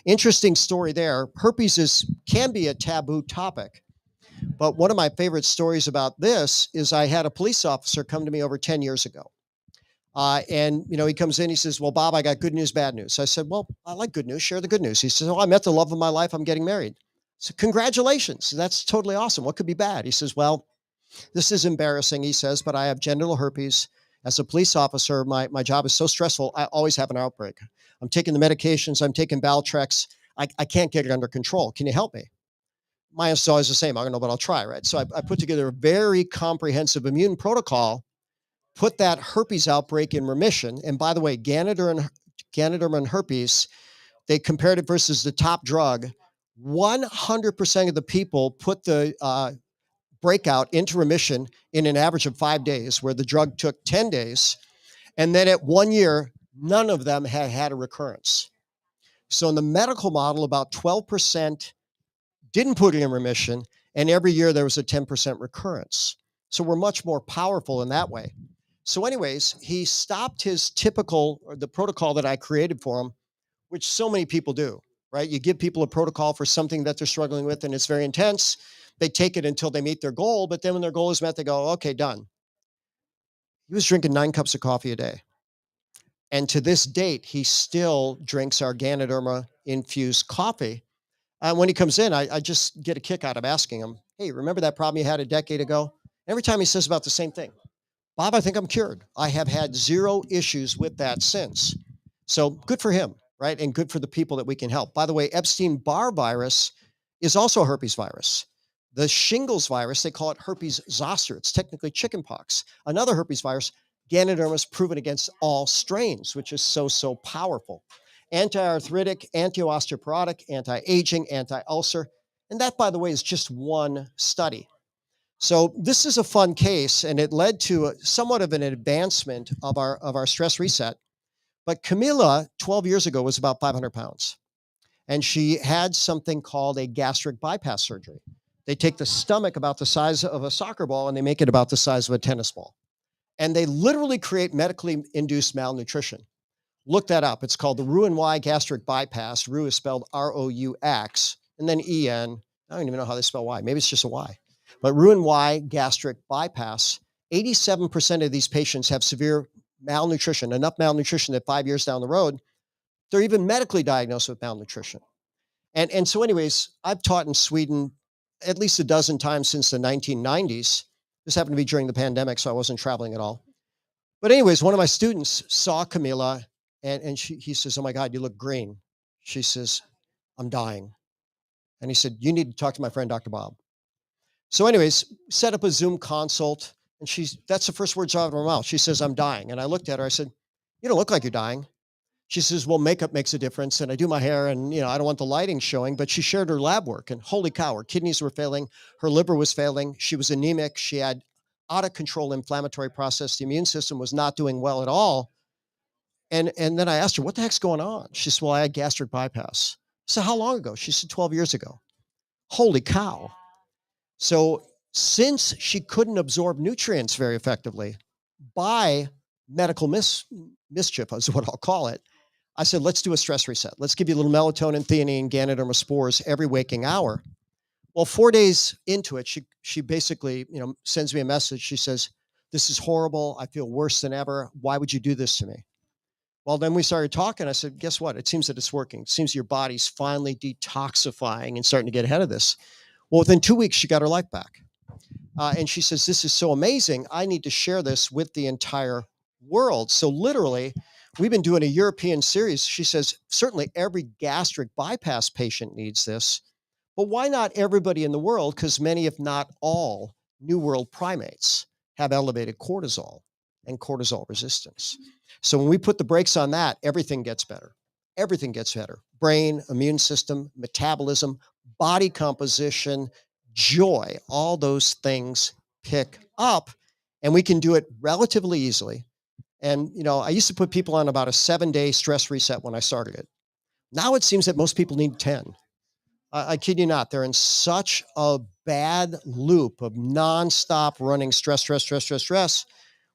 interesting story there. Herpes can be a taboo topic. But one of my favorite stories about this is I had a police officer come to me over 10 years ago. And he comes in, he says, well, Bob, I got good news, bad news. I said, well, I like good news. Share the good news. He says, oh, I met the love of my life. I'm getting married. So congratulations. That's totally awesome. What could be bad? He says, well, this is embarrassing, he says, but I have genital herpes. As a police officer, my job is so stressful. I always have an outbreak. I'm taking the medications. I'm taking Valtrex. I can't get it under control. Can you help me? My answer is always the same. I don't know, but I'll try, right? So I put together a very comprehensive immune protocol, put that herpes outbreak in remission. And by the way, Ganoderma and herpes, they compared it versus the top drug. 100% of the people put the breakout into remission in an average of 5 days, where the drug took 10 days. And then at 1 year, none of them had a recurrence. So in the medical model, about 12% didn't put it in remission, and every year there was a 10% recurrence. So we're much more powerful in that way. So anyways, he stopped his typical, or the protocol that I created for him, which so many people do, right? You give people a protocol for something that they're struggling with, and it's very intense. They take it until they meet their goal, but then when their goal is met, they go, okay, done. He was drinking 9 cups of coffee a day. And to this date, he still drinks our Ganoderma infused coffee. And when he comes in, I just get a kick out of asking him, hey, remember that problem you had a decade ago? Every time he says about the same thing. Bob, I think I'm cured. I have had 0 issues with that since. So good for him, right? And good for the people that we can help. By the way, Epstein-Barr virus is also a herpes virus. The shingles virus, they call it herpes zoster. It's technically chickenpox. Another herpes virus, Ganoderma, is proven against all strains, which is so powerful. Anti-arthritic, anti-osteoporotic, anti-aging, anti-ulcer. And that, by the way, is just one study. So this is a fun case, and it led to somewhat of an advancement of our stress reset. But Camilla, 12 years ago, was about 500 pounds. And she had something called a gastric bypass surgery. They take the stomach about the size of a soccer ball and they make it about the size of a tennis ball. And they literally create medically induced malnutrition. Look that up. It's called the Roux-en-Y gastric bypass. Roux is spelled R-O-U-X, and then E-N. I don't even know how they spell Y. Maybe it's just a Y. But Roux-en-Y gastric bypass, 87% of these patients have severe malnutrition, enough malnutrition that 5 years down the road, they're even medically diagnosed with malnutrition. And so anyways, I've taught in Sweden at least a dozen times since the 1990s. This happened to be during the pandemic, so I wasn't traveling at all. But anyways, one of my students saw Camilla, and he says, oh my God, you look green. She says, I'm dying. And he said, you need to talk to my friend, Dr. Bob. So anyways, set up a Zoom consult, and that's the first words out of her mouth. She says, I'm dying. And I looked at her, I said, you don't look like you're dying. She says, well, makeup makes a difference, and I do my hair, and I don't want the lighting showing, but she shared her lab work, and holy cow, her kidneys were failing, her liver was failing, she was anemic, she had out of control inflammatory process, the immune system was not doing well at all. And then I asked her, what the heck's going on? She said, well, I had gastric bypass. So how long ago? She said, 12 years ago. Holy cow. So since she couldn't absorb nutrients very effectively by medical mischief, is what I'll call it, I said, let's do a stress reset. Let's give you a little melatonin, theanine, Ganoderma spores every waking hour. Well, 4 days into it, she basically, sends me a message. She says, this is horrible. I feel worse than ever. Why would you do this to me? Well, then we started talking. I said, guess what? It seems that it's working. It seems your body's finally detoxifying and starting to get ahead of this. Well, within 2 weeks, she got her life back. And she says, this is so amazing. I need to share this with the entire world. So literally, we've been doing a European series. She says, certainly every gastric bypass patient needs this, but why not everybody in the world? Because many, if not all, New World primates have elevated cortisol and cortisol resistance. So when we put the brakes on that, everything gets better. Everything gets better. Brain, immune system, metabolism, body composition, joy, all those things pick up, and we can do it relatively easily. And, I used to put people on about a 7-day stress reset when I started it. Now it seems that most people need 10. I kid you not. They're in such a bad loop of nonstop running stress.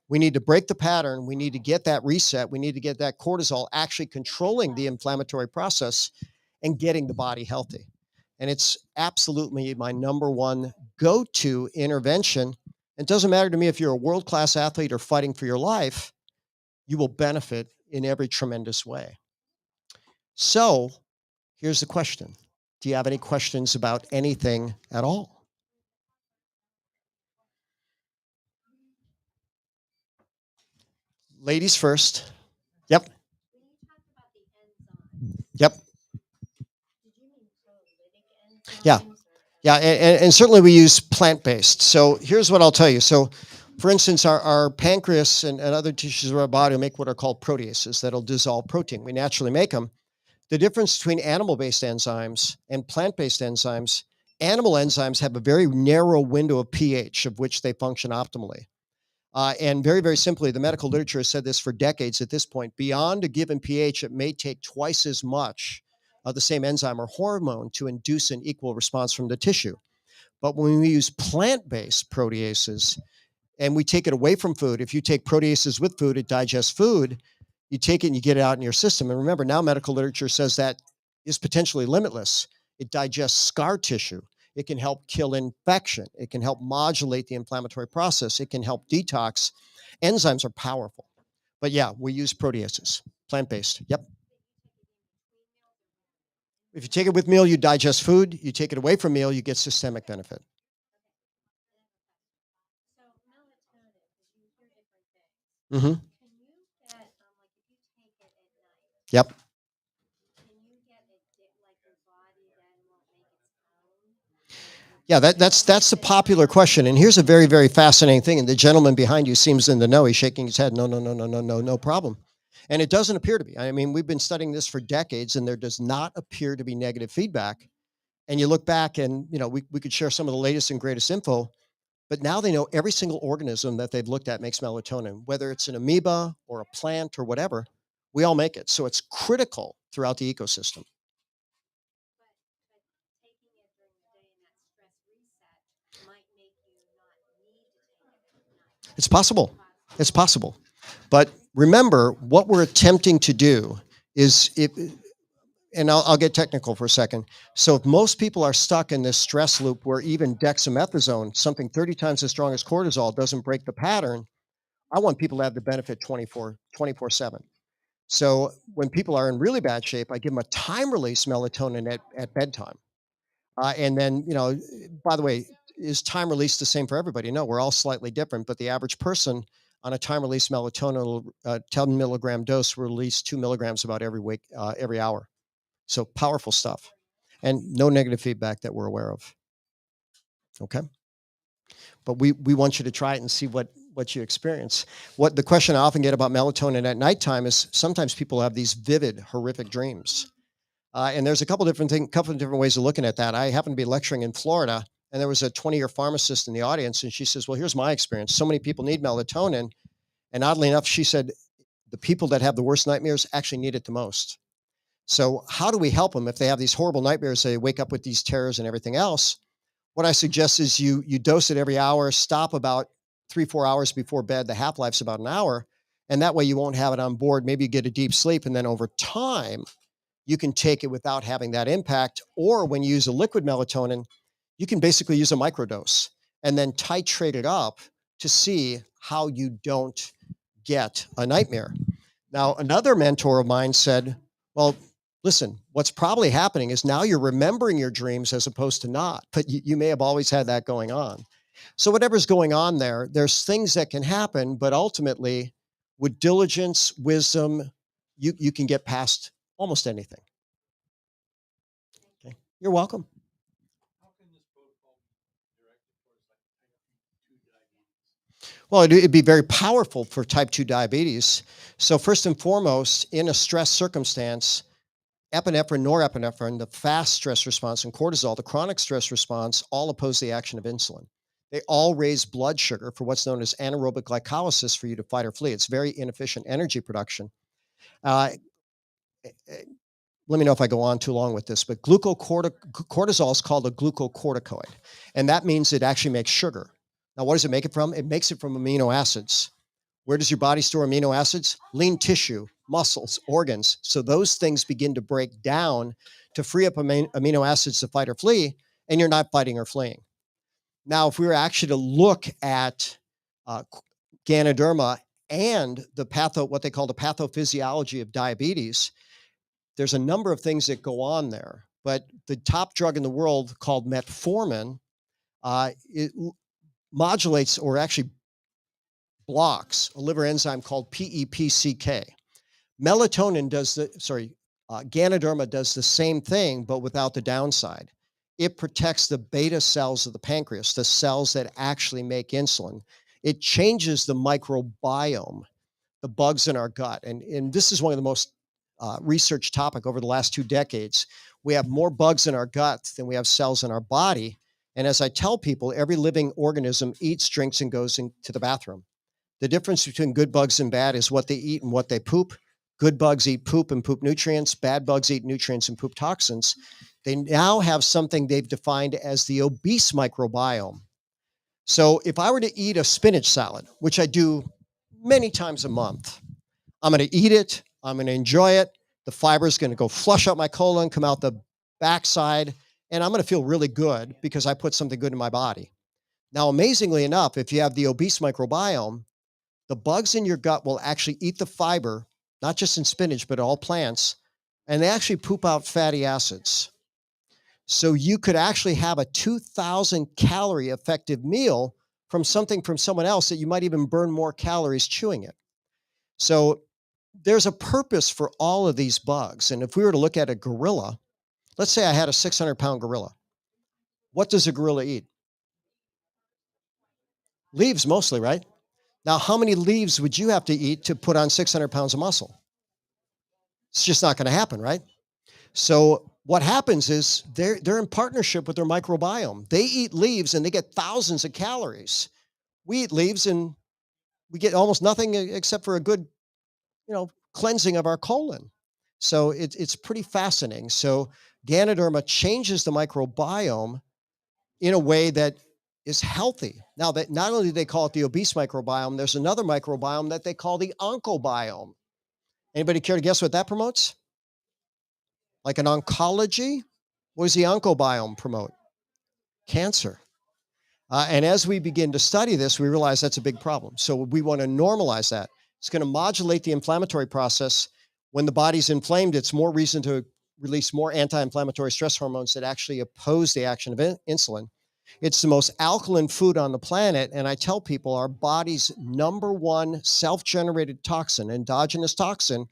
We need to break the pattern. We need to get that reset. We need to get that cortisol actually controlling the inflammatory process and getting the body healthy. And it's absolutely my number one go-to intervention. It doesn't matter to me if you're a world-class athlete or fighting for your life, you will benefit in every tremendous way. So here's the question. Do you have any questions about anything at all? Ladies first. Yep. Yep. Yeah. Yeah. And certainly we use plant-based. So here's what I'll tell you. So for instance, our pancreas and other tissues of our body make what are called proteases that'll dissolve protein. We naturally make them. The difference between animal-based enzymes and plant-based enzymes, animal enzymes have a very narrow window of pH of which they function optimally. And very, very simply, the medical literature has said this for decades at this point. Beyond a given pH, it may take twice as much of the same enzyme or hormone to induce an equal response from the tissue. But when we use plant-based proteases and we take it away from food, if you take proteases with food, it digests food, you take it and you get it out in your system. And remember, now medical literature says that is potentially limitless. It digests scar tissue. It can help kill infection. It can help modulate the inflammatory process. It can help detox. Enzymes are powerful. But yeah, we use proteases, plant-based. Yep. If you take it with meal, you digest food. You take it away from meal, you get systemic benefit. Mm-hmm. Yep. Yeah, that's the popular question. And here's a very, very fascinating thing. And the gentleman behind you seems in the know. He's shaking his head. No problem. And it doesn't appear to be. I mean, we've been studying this for decades, and there does not appear to be negative feedback. And you look back and, we could share some of the latest and greatest info, but now they know every single organism that they've looked at makes melatonin, whether it's an amoeba or a plant or whatever, we all make it. So it's critical throughout the ecosystem. It's possible. It's possible. But remember, what we're attempting to do is and I'll get technical for a second. So if most people are stuck in this stress loop where even dexamethasone, something 30 times as strong as cortisol, doesn't break the pattern, I want people to have the benefit 24/7. So when people are in really bad shape, I give them a time release melatonin at bedtime. And then, by the way, is time release the same for everybody? No, we're all slightly different, but the average person on a time release melatonin 10 milligram dose will release 2 milligrams about every week, every hour. So powerful stuff, and no negative feedback that we're aware of. Okay. But we want you to try it and see what you experience. What the question I often get about melatonin at nighttime is sometimes people have these vivid, horrific dreams. And there's a couple of different ways of looking at that. I happen to be lecturing in Florida, and there was a 20-year pharmacist in the audience, and she says, well, here's my experience. So many people need melatonin. And oddly enough, she said, the people that have the worst nightmares actually need it the most. So how do we help them if they have these horrible nightmares? They wake up with these terrors and everything else. What I suggest is you dose it every hour, stop about 3-4 hours before bed. The half-life's about an hour. And that way you won't have it on board. Maybe you get a deep sleep. And then over time, you can take it without having that impact. Or when you use a liquid melatonin, you can basically use a microdose and then titrate it up to see how you don't get a nightmare. Now, another mentor of mine said, well, listen, what's probably happening is now you're remembering your dreams as opposed to not, but you may have always had that going on. So, whatever's going on there, there's things that can happen, but ultimately, with diligence, wisdom, you can get past almost anything. Okay. You're welcome. Well, it'd be very powerful for type 2 diabetes. So, first and foremost, in a stress circumstance, epinephrine, norepinephrine, the fast stress response, and cortisol, the chronic stress response, all oppose the action of insulin. They all raise blood sugar for what's known as anaerobic glycolysis for you to fight or flee. It's very inefficient energy production. Uh, Let me know if I go on too long with this, but cortisol is called a glucocorticoid, and that means it actually makes sugar. Now, what does it make it from? It makes it from amino acids. Where does your body store amino acids? Lean tissue, muscles, organs. So those things begin to break down to free up amino acids to fight or flee, and you're not fighting or fleeing. Now, if we were actually to look at uh, Ganoderma and what they call the pathophysiology of diabetes, there's a number of things that go on there. But the top drug in the world called metformin, it modulates or actually blocks a liver enzyme called PEPCK. Ganoderma does the same thing, but without the downside. It protects the beta cells of the pancreas, the cells that actually make insulin. It changes the microbiome, the bugs in our gut. And this is one of the most research topic over the last 2 decades. We have more bugs in our gut than we have cells in our body. And as I tell people, every living organism eats, drinks, and goes into the bathroom. The difference between good bugs and bad is what they eat and what they poop. Good bugs eat poop and poop nutrients. Bad bugs eat nutrients and poop toxins. They now have something they've defined as the obese microbiome. So if I were to eat a spinach salad, which I do many times a month, I'm going to eat it. I'm going to enjoy it. The fiber is going to go flush out my colon, come out the backside, and I'm going to feel really good because I put something good in my body. Now, amazingly enough, if you have the obese microbiome, the bugs in your gut will actually eat the fiber, not just in spinach, but all plants, and they actually poop out fatty acids. So you could actually have a 2,000 calorie effective meal from something from someone else that you might even burn more calories chewing it. So there's a purpose for all of these bugs. And if we were to look at a gorilla, let's say I had a 600-pound gorilla. What does a gorilla eat? Leaves mostly, right? Now, how many leaves would you have to eat to put on 600 pounds of muscle? It's just not going to happen, right? So what happens is they're in partnership with their microbiome. They eat leaves and they get thousands of calories. We eat leaves and we get almost nothing except for a good, cleansing of our colon. So it's pretty fascinating. So Ganoderma changes the microbiome in a way that is healthy. Now, that not only do they call it the obese microbiome, there's another microbiome that they call the oncobiome. Anybody care to guess what that promotes? Like an oncology? What does the oncobiome promote? Cancer. And as we begin to study this, we realize that's a big problem. So we want to normalize that. It's going to modulate the inflammatory process. When the body's inflamed, it's more reason to release more anti-inflammatory stress hormones that actually oppose the action of insulin. It's the most alkaline food on the planet. And I tell people our body's number one self-generated toxin, endogenous toxin,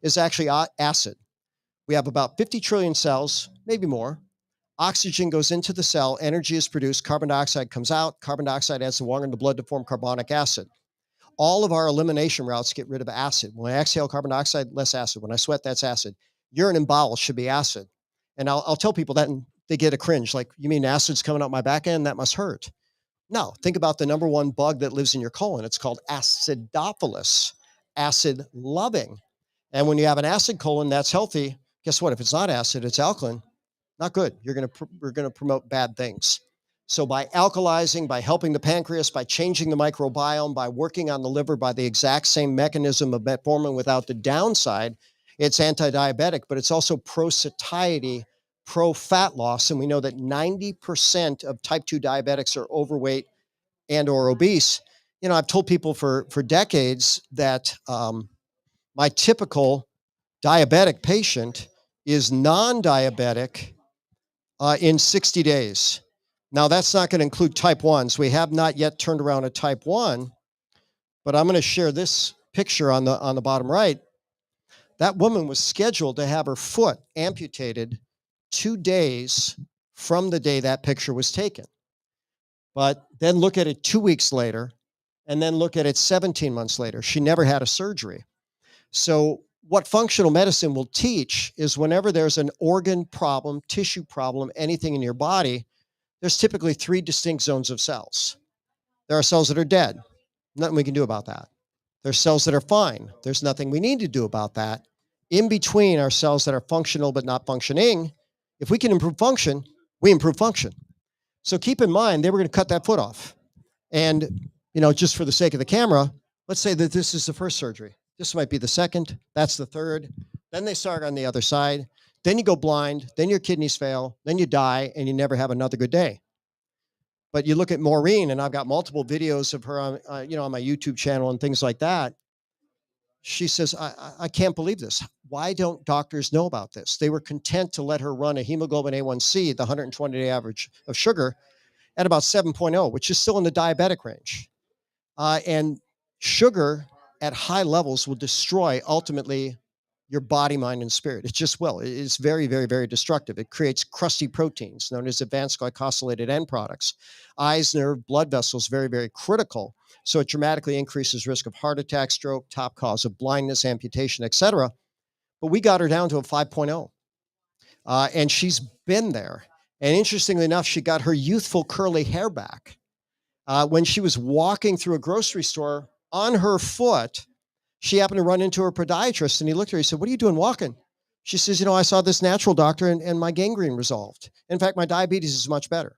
is actually acid. We have about 50 trillion cells, maybe more. Oxygen goes into the cell, energy is produced, carbon dioxide comes out, carbon dioxide adds the water in the blood to form carbonic acid. All of our elimination routes get rid of acid. When I exhale carbon dioxide, less acid. When I sweat, that's acid. Urine and bowels should be acid. And I'll tell people that and they get a cringe, like, you mean acid's coming out my back end? That must hurt. No, think about the number one bug that lives in your colon. It's called acidophilus, acid loving. And when you have an acid colon that's healthy, guess what? If it's not acid, it's alkaline. Not good. We're going to promote bad things. So by alkalizing, by helping the pancreas, by changing the microbiome, by working on the liver by the exact same mechanism of metformin without the downside, it's anti-diabetic, but it's also pro-satiety, pro-fat loss. And we know that 90% of type 2 diabetics are overweight and or obese. I've told people for decades that My typical diabetic patient is non-diabetic in 60 days. Now, that's not going to include type 1s. We have not yet turned around a type 1, but I'm going to share this picture on the bottom right. That woman was scheduled to have her foot amputated 2 days from the day that picture was taken. But then look at it 2 weeks later, and then look at it 17 months later. She never had a surgery. So what functional medicine will teach is whenever there's an organ problem, tissue problem, anything in your body, there's typically 3 distinct zones of cells. There are cells that are dead. Nothing we can do about that. There's cells that are fine. There's nothing we need to do about that. In between are cells that are functional but not functioning. If we can improve function, we improve function. So keep in mind, they were going to cut that foot off. And, just for the sake of the camera, let's say that this is the first surgery. This might be the second. That's the third. Then they start on the other side. Then you go blind. Then your kidneys fail. Then you die, and you never have another good day. But you look at Maureen, and I've got multiple videos of her on, on my YouTube channel and things like that. She says, I can't believe this. Why don't doctors know about this? They were content to let her run a hemoglobin A1C, the 120-day average of sugar, at about 7.0, which is still in the diabetic range. And sugar at high levels will destroy, ultimately, your body, mind, and spirit. It just will. It's very, very, very destructive. It creates crusty proteins known as advanced glycosylated end products. Eyes, nerve, blood vessels, very, very critical. So it dramatically increases risk of heart attack, stroke, top cause of blindness, amputation, etc. But we got her down to a 5.0. And she's been there. And interestingly enough, she got her youthful curly hair back. When she was walking through a grocery store on her foot, she happened to run into her podiatrist, and he looked at her. He said, "What are you doing walking?" She says, "I saw this natural doctor, and my gangrene resolved. In fact, my diabetes is much better."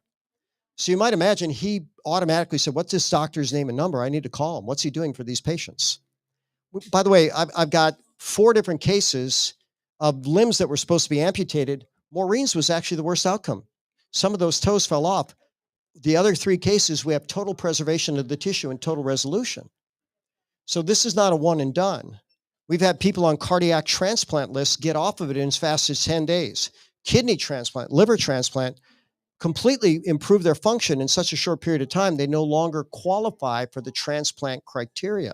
So you might imagine he automatically said, "What's this doctor's name and number? I need to call him. What's he doing for these patients?" By the way, I've got 4 different cases of limbs that were supposed to be amputated. Maureen's was actually the worst outcome. Some of those toes fell off. The other 3 cases, we have total preservation of the tissue and total resolution. So this is not a one and done. We've had people on cardiac transplant lists get off of it in as fast as 10 days. Kidney transplant, liver transplant, completely improve their function in such a short period of time, they no longer qualify for the transplant criteria.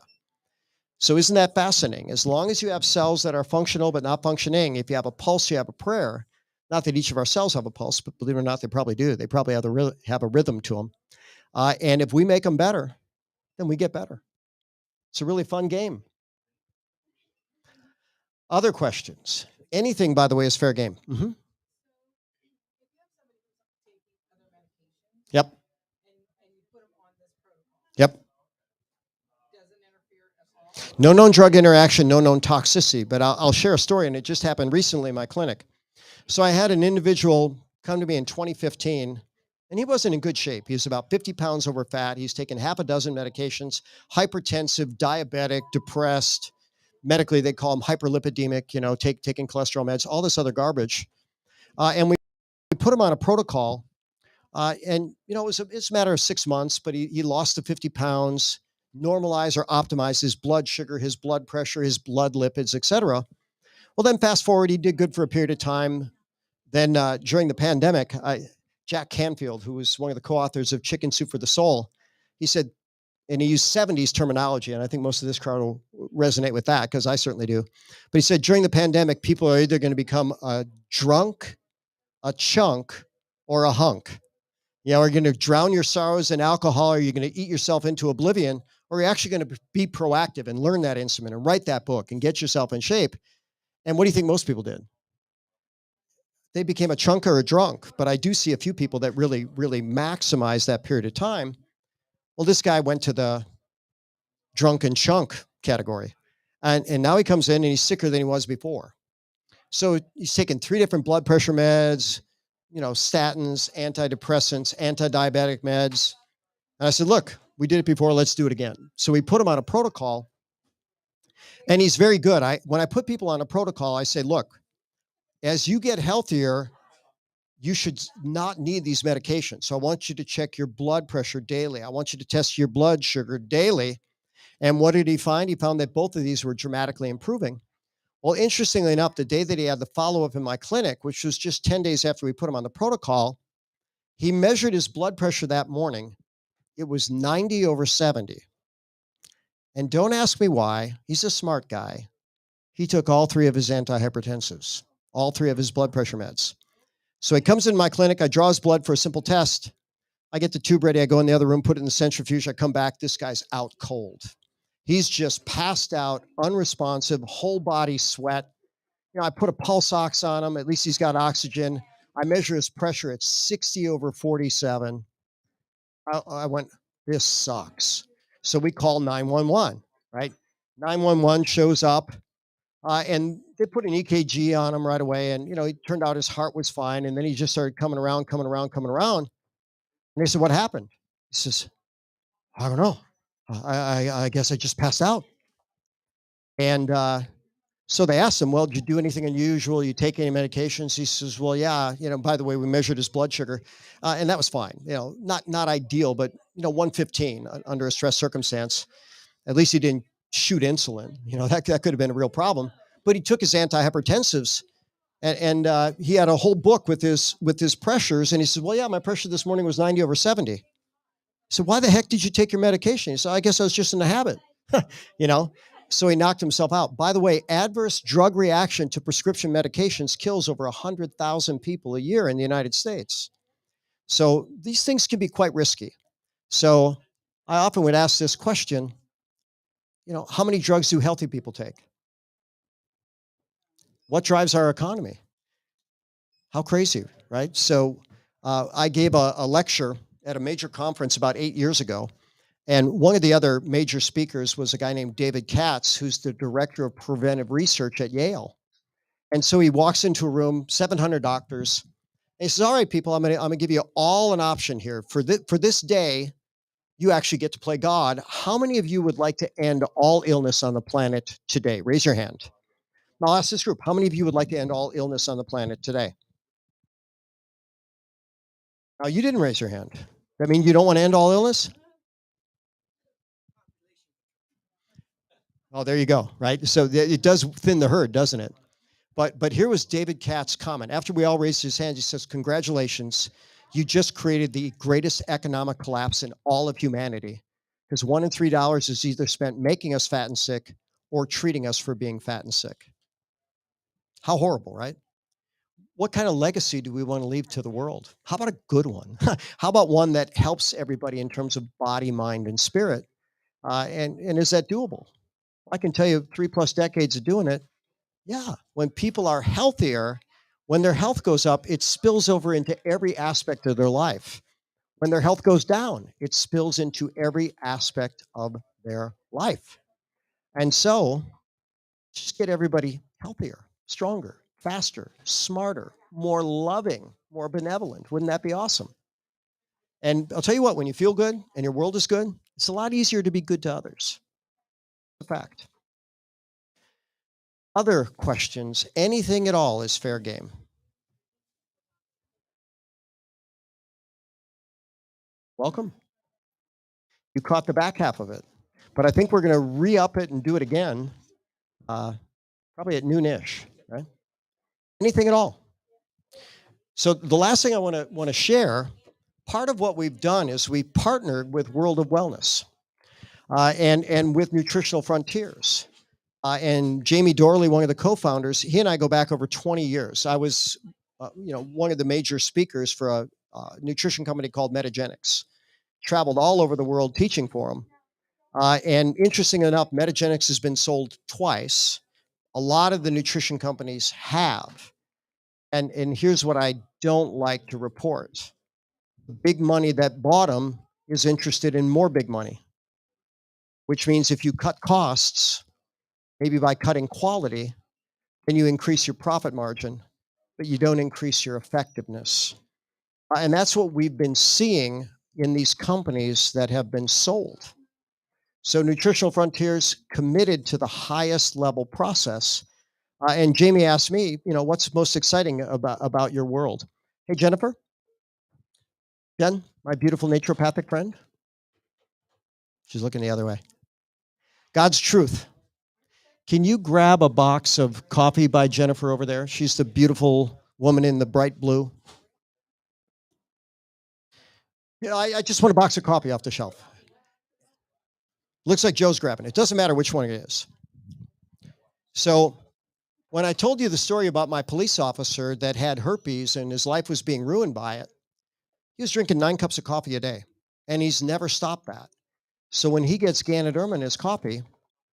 So isn't that fascinating? As long as you have cells that are functional but not functioning, if you have a pulse, you have a prayer. Not that each of our cells have a pulse, but believe it or not, they probably do. They probably have a rhythm to them. And if we make them better, then we get better. It's a really fun game. Other questions? Anything, by the way, is fair game. Mm-hmm. Yep. Yep. No known drug interaction, no known toxicity, but I'll share a story, and it just happened recently in my clinic. So I had an individual come to me in 2015, and he wasn't in good shape. He was about 50 pounds over fat. He's taken half a dozen medications, hypertensive, diabetic, depressed. Medically, they call him hyperlipidemic, taking cholesterol meds, all this other garbage. And we put him on a protocol. And it's a matter of 6 months, but he lost the 50 pounds, normalize or optimize his blood sugar, his blood pressure, his blood lipids, etc. Well, then fast forward, he did good for a period of time. Then during the pandemic, Jack Canfield, who was one of the co-authors of Chicken Soup for the Soul, he said, and he used 70s terminology, and I think most of this crowd will resonate with that because I certainly do. But he said during the pandemic, people are either going to become a drunk, a chunk, or a hunk. Are you going to drown your sorrows in alcohol? Are you going to eat yourself into oblivion? Or are you actually going to be proactive and learn that instrument and write that book and get yourself in shape? And what do you think most people did? They became a chunk or a drunk. But I do see a few people that really, really maximize that period of time. Well, this guy went to the drunken chunk category. And now he comes in and he's sicker than he was before. So he's taken 3 different blood pressure meds, statins, antidepressants, anti-diabetic meds. And I said, look, we did it before. Let's do it again. So we put him on a protocol, and he's very good. When I put people on a protocol, I say, look, as you get healthier, you should not need these medications. So I want you to check your blood pressure daily. I want you to test your blood sugar daily. And what did he find? He found that both of these were dramatically improving. Well, interestingly enough, the day that he had the follow-up in my clinic, which was just 10 days after we put him on the protocol, he measured his blood pressure that morning. It was 90 over 70. And don't ask me why. He's a smart guy. He took all three of his antihypertensives, all three of his blood pressure meds. So he comes in my clinic. I draw his blood for a simple test. I get the tube ready. I go in the other room, put it in the centrifuge. I come back. This guy's out cold. He's just passed out, unresponsive, whole body sweat. I put a pulse ox on him. At least he's got oxygen. I measure his pressure at 60 over 47. I went, this sucks. So we call 911, right? 911 shows up, and they put an EKG on him right away. And, it turned out his heart was fine. And then he just started coming around. And they said, what happened? He says, I don't know. I guess I just passed out. And so they asked him, well, did you do anything unusual? You take any medications? He says, well, yeah. By the way, we measured his blood sugar, and that was fine. Not ideal, but 115 under a stress circumstance. At least he didn't shoot insulin. That could have been a real problem. But he took his antihypertensives, and he had a whole book with his pressures. And he said, well, yeah, my pressure this morning was 90 over 70. So why the heck did you take your medication? He said, I guess I was just in the habit, So he knocked himself out. By the way, adverse drug reaction to prescription medications kills over 100,000 people a year in the United States. So these things can be quite risky. So I often would ask this question, how many drugs do healthy people take? What drives our economy? How crazy, right? So I gave a lecture at a major conference about 8 years ago. And one of the other major speakers was a guy named David Katz, who's the director of preventive research at Yale. And so he walks into a room, 700 doctors, and he says, all right, people, I'm gonna give you all an option here. For this day, you actually get to play God. How many of you would like to end all illness on the planet today? Raise your hand. And I'll ask this group, how many of you would like to end all illness on the planet today? Now, you didn't raise your hand. That mean you don't want to end all illness? Oh, there you go, right? So it does thin the herd, doesn't it? But here was David Katz's comment. After we all raised his hands, he says, congratulations, you just created the greatest economic collapse in all of humanity. Because $1 in $3 is either spent making us fat and sick or treating us for being fat and sick. How horrible, right? What kind of legacy do we want to leave to the world? How about a good one? How about one that helps everybody in terms of body, mind, and spirit? And is that doable? I can tell you 3+ decades of doing it. Yeah. When people are healthier, when their health goes up, it spills over into every aspect of their life. When their health goes down, it spills into every aspect of their life. And so just get everybody healthier, stronger, faster, smarter, more loving, more benevolent. Wouldn't that be awesome? And I'll tell you what, when you feel good and your world is good, it's a lot easier to be good to others. It's a fact. Other questions, anything at all is fair game. Welcome. You caught the back half of it. But I think we're going to re-up it and do it again, probably at noonish, right? Anything at all. So the last thing I want to share, part of what we've done is we partnered with World of Wellness and with Nutritional Frontiers. And Jamie Dorley, one of the co-founders, he and I go back over 20 years. I was, one of the major speakers for a nutrition company called Metagenics. Traveled all over the world teaching for them. And interesting enough, Metagenics has been sold twice. A lot of the nutrition companies have. And here's what I don't like to report. The big money that bought them is interested in more big money, which means if you cut costs, maybe by cutting quality, then you increase your profit margin, but you don't increase your effectiveness. And that's what we've been seeing in these companies that have been sold. So Nutritional Frontiers committed to the highest level process. And Jamie asked me, what's most exciting about your world? Hey, Jennifer? Jen, my beautiful naturopathic friend? She's looking the other way. God's truth. Can you grab a box of coffee by Jennifer over there? She's the beautiful woman in the bright blue. I just want a box of coffee off the shelf. Looks like Joe's grabbing it. Doesn't matter which one it is. So when I told you the story about my police officer that had herpes and his life was being ruined by it, he was drinking 9 cups of coffee a day, and he's never stopped that. So when he gets Ganoderma in his coffee,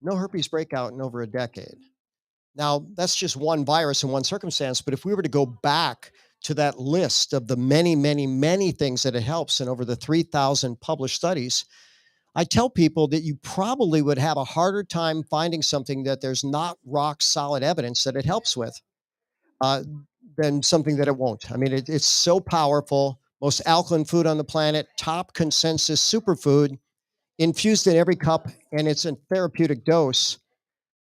no herpes breakout in over a decade. Now, that's just one virus in one circumstance, but if we were to go back to that list of the many, many, many things that it helps in over the 3,000 published studies, I tell people that you probably would have a harder time finding something that there's not rock solid evidence that it helps with uh, than something that it won't. I mean, it's so powerful. Most alkaline food on the planet, top consensus superfood, infused in every cup, and it's a therapeutic dose.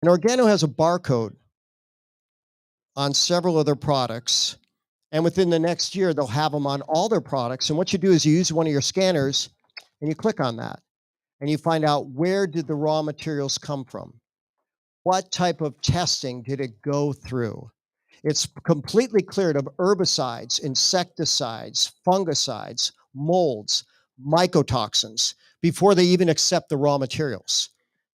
And Organo has a barcode on several of their products. And within the next year, they'll have them on all their products. And what you do is you use one of your scanners and you click on that and you find out, where did the raw materials come from? What type of testing did it go through? It's completely cleared of herbicides, insecticides, fungicides, molds, mycotoxins before they even accept the raw materials.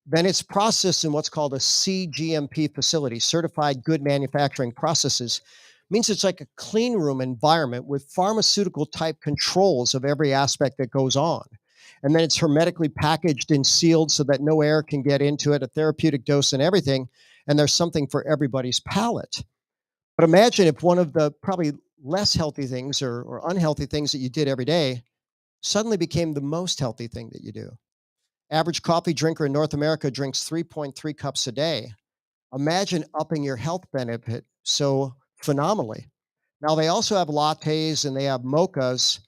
Then it's processed in what's called a CGMP facility, Certified Good Manufacturing Processes. Means it's like a clean room environment with pharmaceutical type controls of every aspect that goes on. And then it's hermetically packaged and sealed so that no air can get into it, a therapeutic dose and everything. And there's something for everybody's palate. But imagine if one of the probably less healthy things or unhealthy things that you did every day suddenly became the most healthy thing that you do. Average coffee drinker in North America drinks 3.3 cups a day. Imagine upping your health benefit so phenomenally. Now, they also have lattes and they have mochas.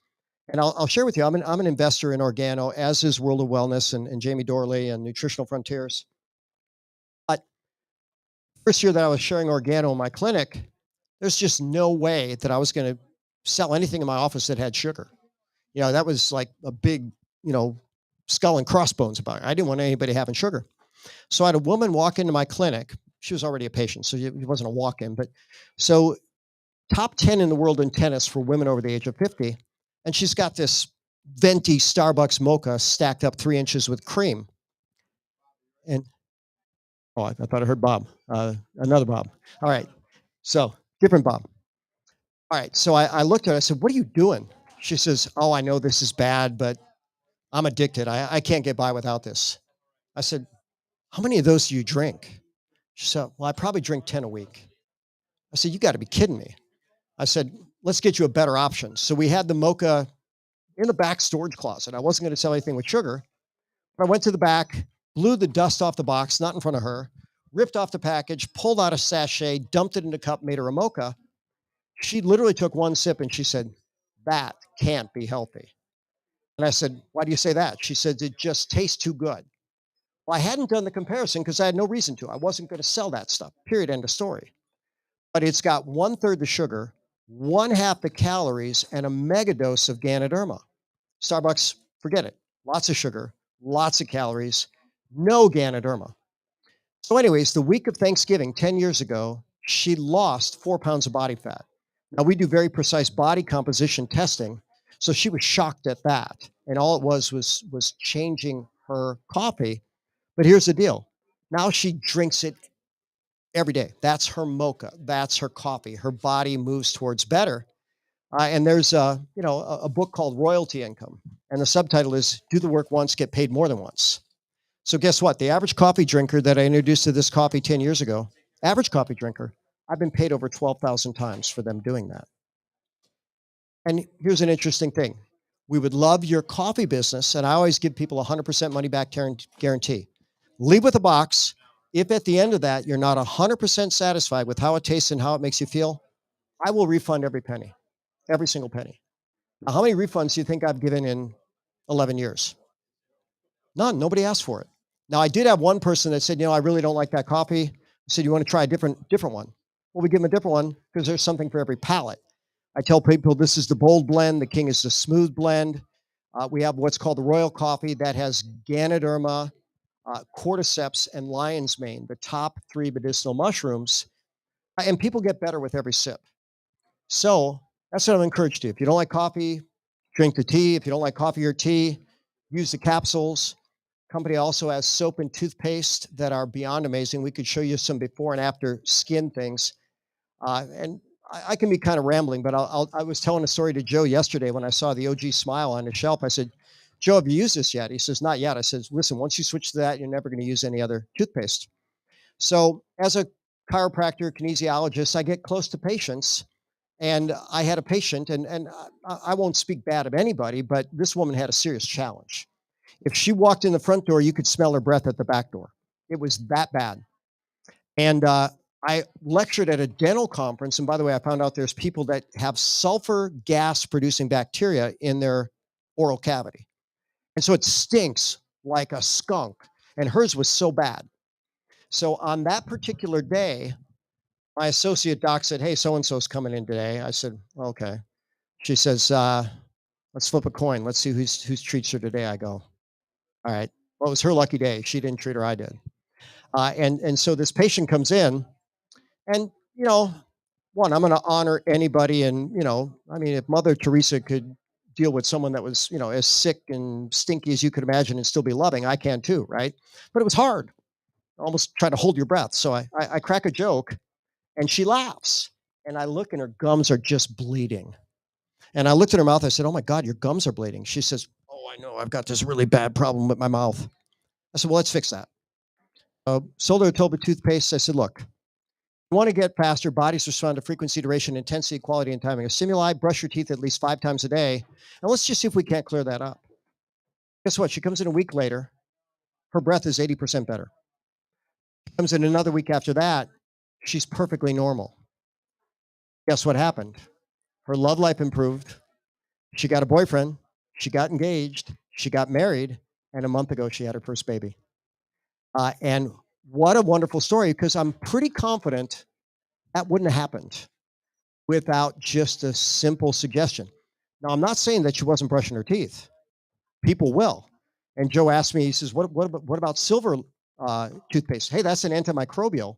And I'll share with you, I'm an investor in Organo, as is World of Wellness and Jamie Dorley and Nutritional Frontiers. But first year that I was sharing Organo in my clinic, there's just no way that I was going to sell anything in my office that had sugar. That was like a big, skull and crossbones about it. I didn't want anybody having sugar. So I had a woman walk into my clinic. She was already a patient, so it wasn't a walk-in. But so top 10 in the world in tennis for women over the age of 50. And she's got this venti Starbucks mocha stacked up 3 inches with cream. And, I thought I heard Bob. Another Bob. All right. So different Bob. All right. So I looked at her. I said, "What are you doing?" She says, "Oh, I know this is bad, but I'm addicted. I can't get by without this." I said, "How many of those do you drink?" She said, "Well, I probably drink 10 a week." I said, "You got to be kidding me." I said, "Let's get you a better option." So we had the mocha in the back storage closet. I wasn't going to sell anything with sugar. But I went to the back, blew the dust off the box, not in front of her, ripped off the package, pulled out a sachet, dumped it in a cup, made her a mocha. She literally took one sip and she said, "That can't be healthy." And I said, "Why do you say that?" She said, "It just tastes too good." Well, I hadn't done the comparison because I had no reason to. I wasn't going to sell that stuff, period, end of story. But it's got 1/3 the sugar, 1/2 the calories, and a mega dose of Ganoderma. Starbucks, forget it. Lots of sugar, lots of calories, no Ganoderma. So, anyways, the week of Thanksgiving, 10 years ago, she lost 4 pounds of body fat. Now, we do very precise body composition testing. So she was shocked at that. And all it was changing her coffee. But here's the deal. Now she drinks it every day. That's her mocha. That's her coffee. Her body moves towards better. And there's a book called Royalty Income. And the subtitle is Do the Work Once, Get Paid More Than Once. So guess what? The average coffee drinker that I introduced to this coffee 10 years ago, average coffee drinker, I've been paid over 12,000 times for them doing that. And here's an interesting thing. We would love your coffee business, and I always give people 100% money back guarantee. Leave with a box. If at the end of that you're not 100% satisfied with how it tastes and how it makes you feel, I will refund every penny, every single penny. Now, how many refunds do you think I've given in 11 years? None. Nobody asked for it. Now, I did have one person that said, I really don't like that coffee. I said, "You want to try a different one?" Well, we give them a different one because there's something for every palate. I tell people this is the bold blend. The King is the smooth blend. We have what's called the Royal Coffee that has Ganoderma, cordyceps, and lion's mane, the top 3 medicinal mushrooms, and people get better with every sip. So that's what I'm encouraged to. If you don't like coffee, drink the tea. If you don't like coffee or tea, use the capsules. Company also has soap and toothpaste that are beyond amazing. We could show you some before and after skin things. And I can be kind of rambling, but I was telling a story to Joe yesterday when I saw the OG Smile on the shelf. I said, Joe, have you used this yet? He says, not yet. I said, listen, once you switch to that, you're never going to use any other toothpaste. So as a chiropractor, kinesiologist, I get close to patients. And I had a patient, and I won't speak bad of anybody, but this woman had a serious challenge. If she walked in the front door, you could smell her breath at the back door. It was that bad. And I lectured at a dental conference. And by the way, I found out there's people that have sulfur gas producing bacteria in their oral cavity. And so it stinks like a skunk. And hers was so bad. So on that particular day, my associate doc said, hey, so-and-so's coming in today. I said, okay. She says, let's flip a coin. Let's see who's treats her today. I go, all right. Well, it was her lucky day. She didn't treat her, I did. And so this patient comes in, and, one, I'm going to honor anybody. And, I mean, if Mother Teresa could deal with someone that was, as sick and stinky as you could imagine and still be loving, I can too, right? But it was hard. Almost try to hold your breath. So I crack a joke, and she laughs. And I look, and her gums are just bleeding. And I looked at her mouth. I said, oh, my God, your gums are bleeding. She says, oh, I know. I've got this really bad problem with my mouth. I said, well, let's fix that. Sold her a tube of toothpaste. I said, look, you want to get faster. Bodies respond to frequency, duration, intensity, quality, and timing of stimuli. Brush your teeth at least 5 times a day. And let's just see if we can't clear that up. Guess what? She comes in a week later. Her breath is 80% better. Comes in another week after that. She's perfectly normal. Guess what happened? Her love life improved. She got a boyfriend. She got engaged. She got married. And a month ago, she had her first baby. And what a wonderful story, because I'm pretty confident that wouldn't have happened without just a simple suggestion. Now, I'm not saying that she wasn't brushing her teeth. People will. And Joe asked me, he says, what about silver toothpaste? Hey, that's an antimicrobial.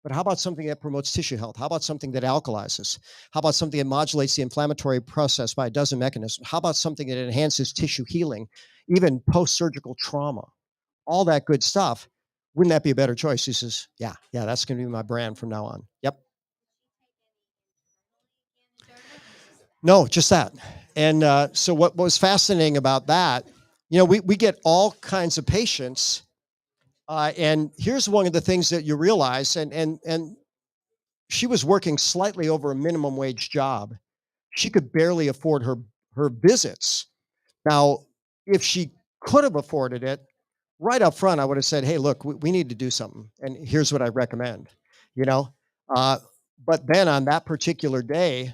But how about something that promotes tissue health? How about something that alkalizes? How about something that modulates the inflammatory process by a dozen mechanisms? How about something that enhances tissue healing, even post-surgical trauma? All that good stuff. Wouldn't that be a better choice? He says, yeah, that's going to be my brand from now on. Yep. No, just that. And so what was fascinating about that, we get all kinds of patients. And here's one of the things that you realize, and she was working slightly over a minimum wage job. She could barely afford her visits. Now, if she could have afforded it, right up front, I would have said, hey, look, we need to do something. And here's what I recommend, But then on that particular day,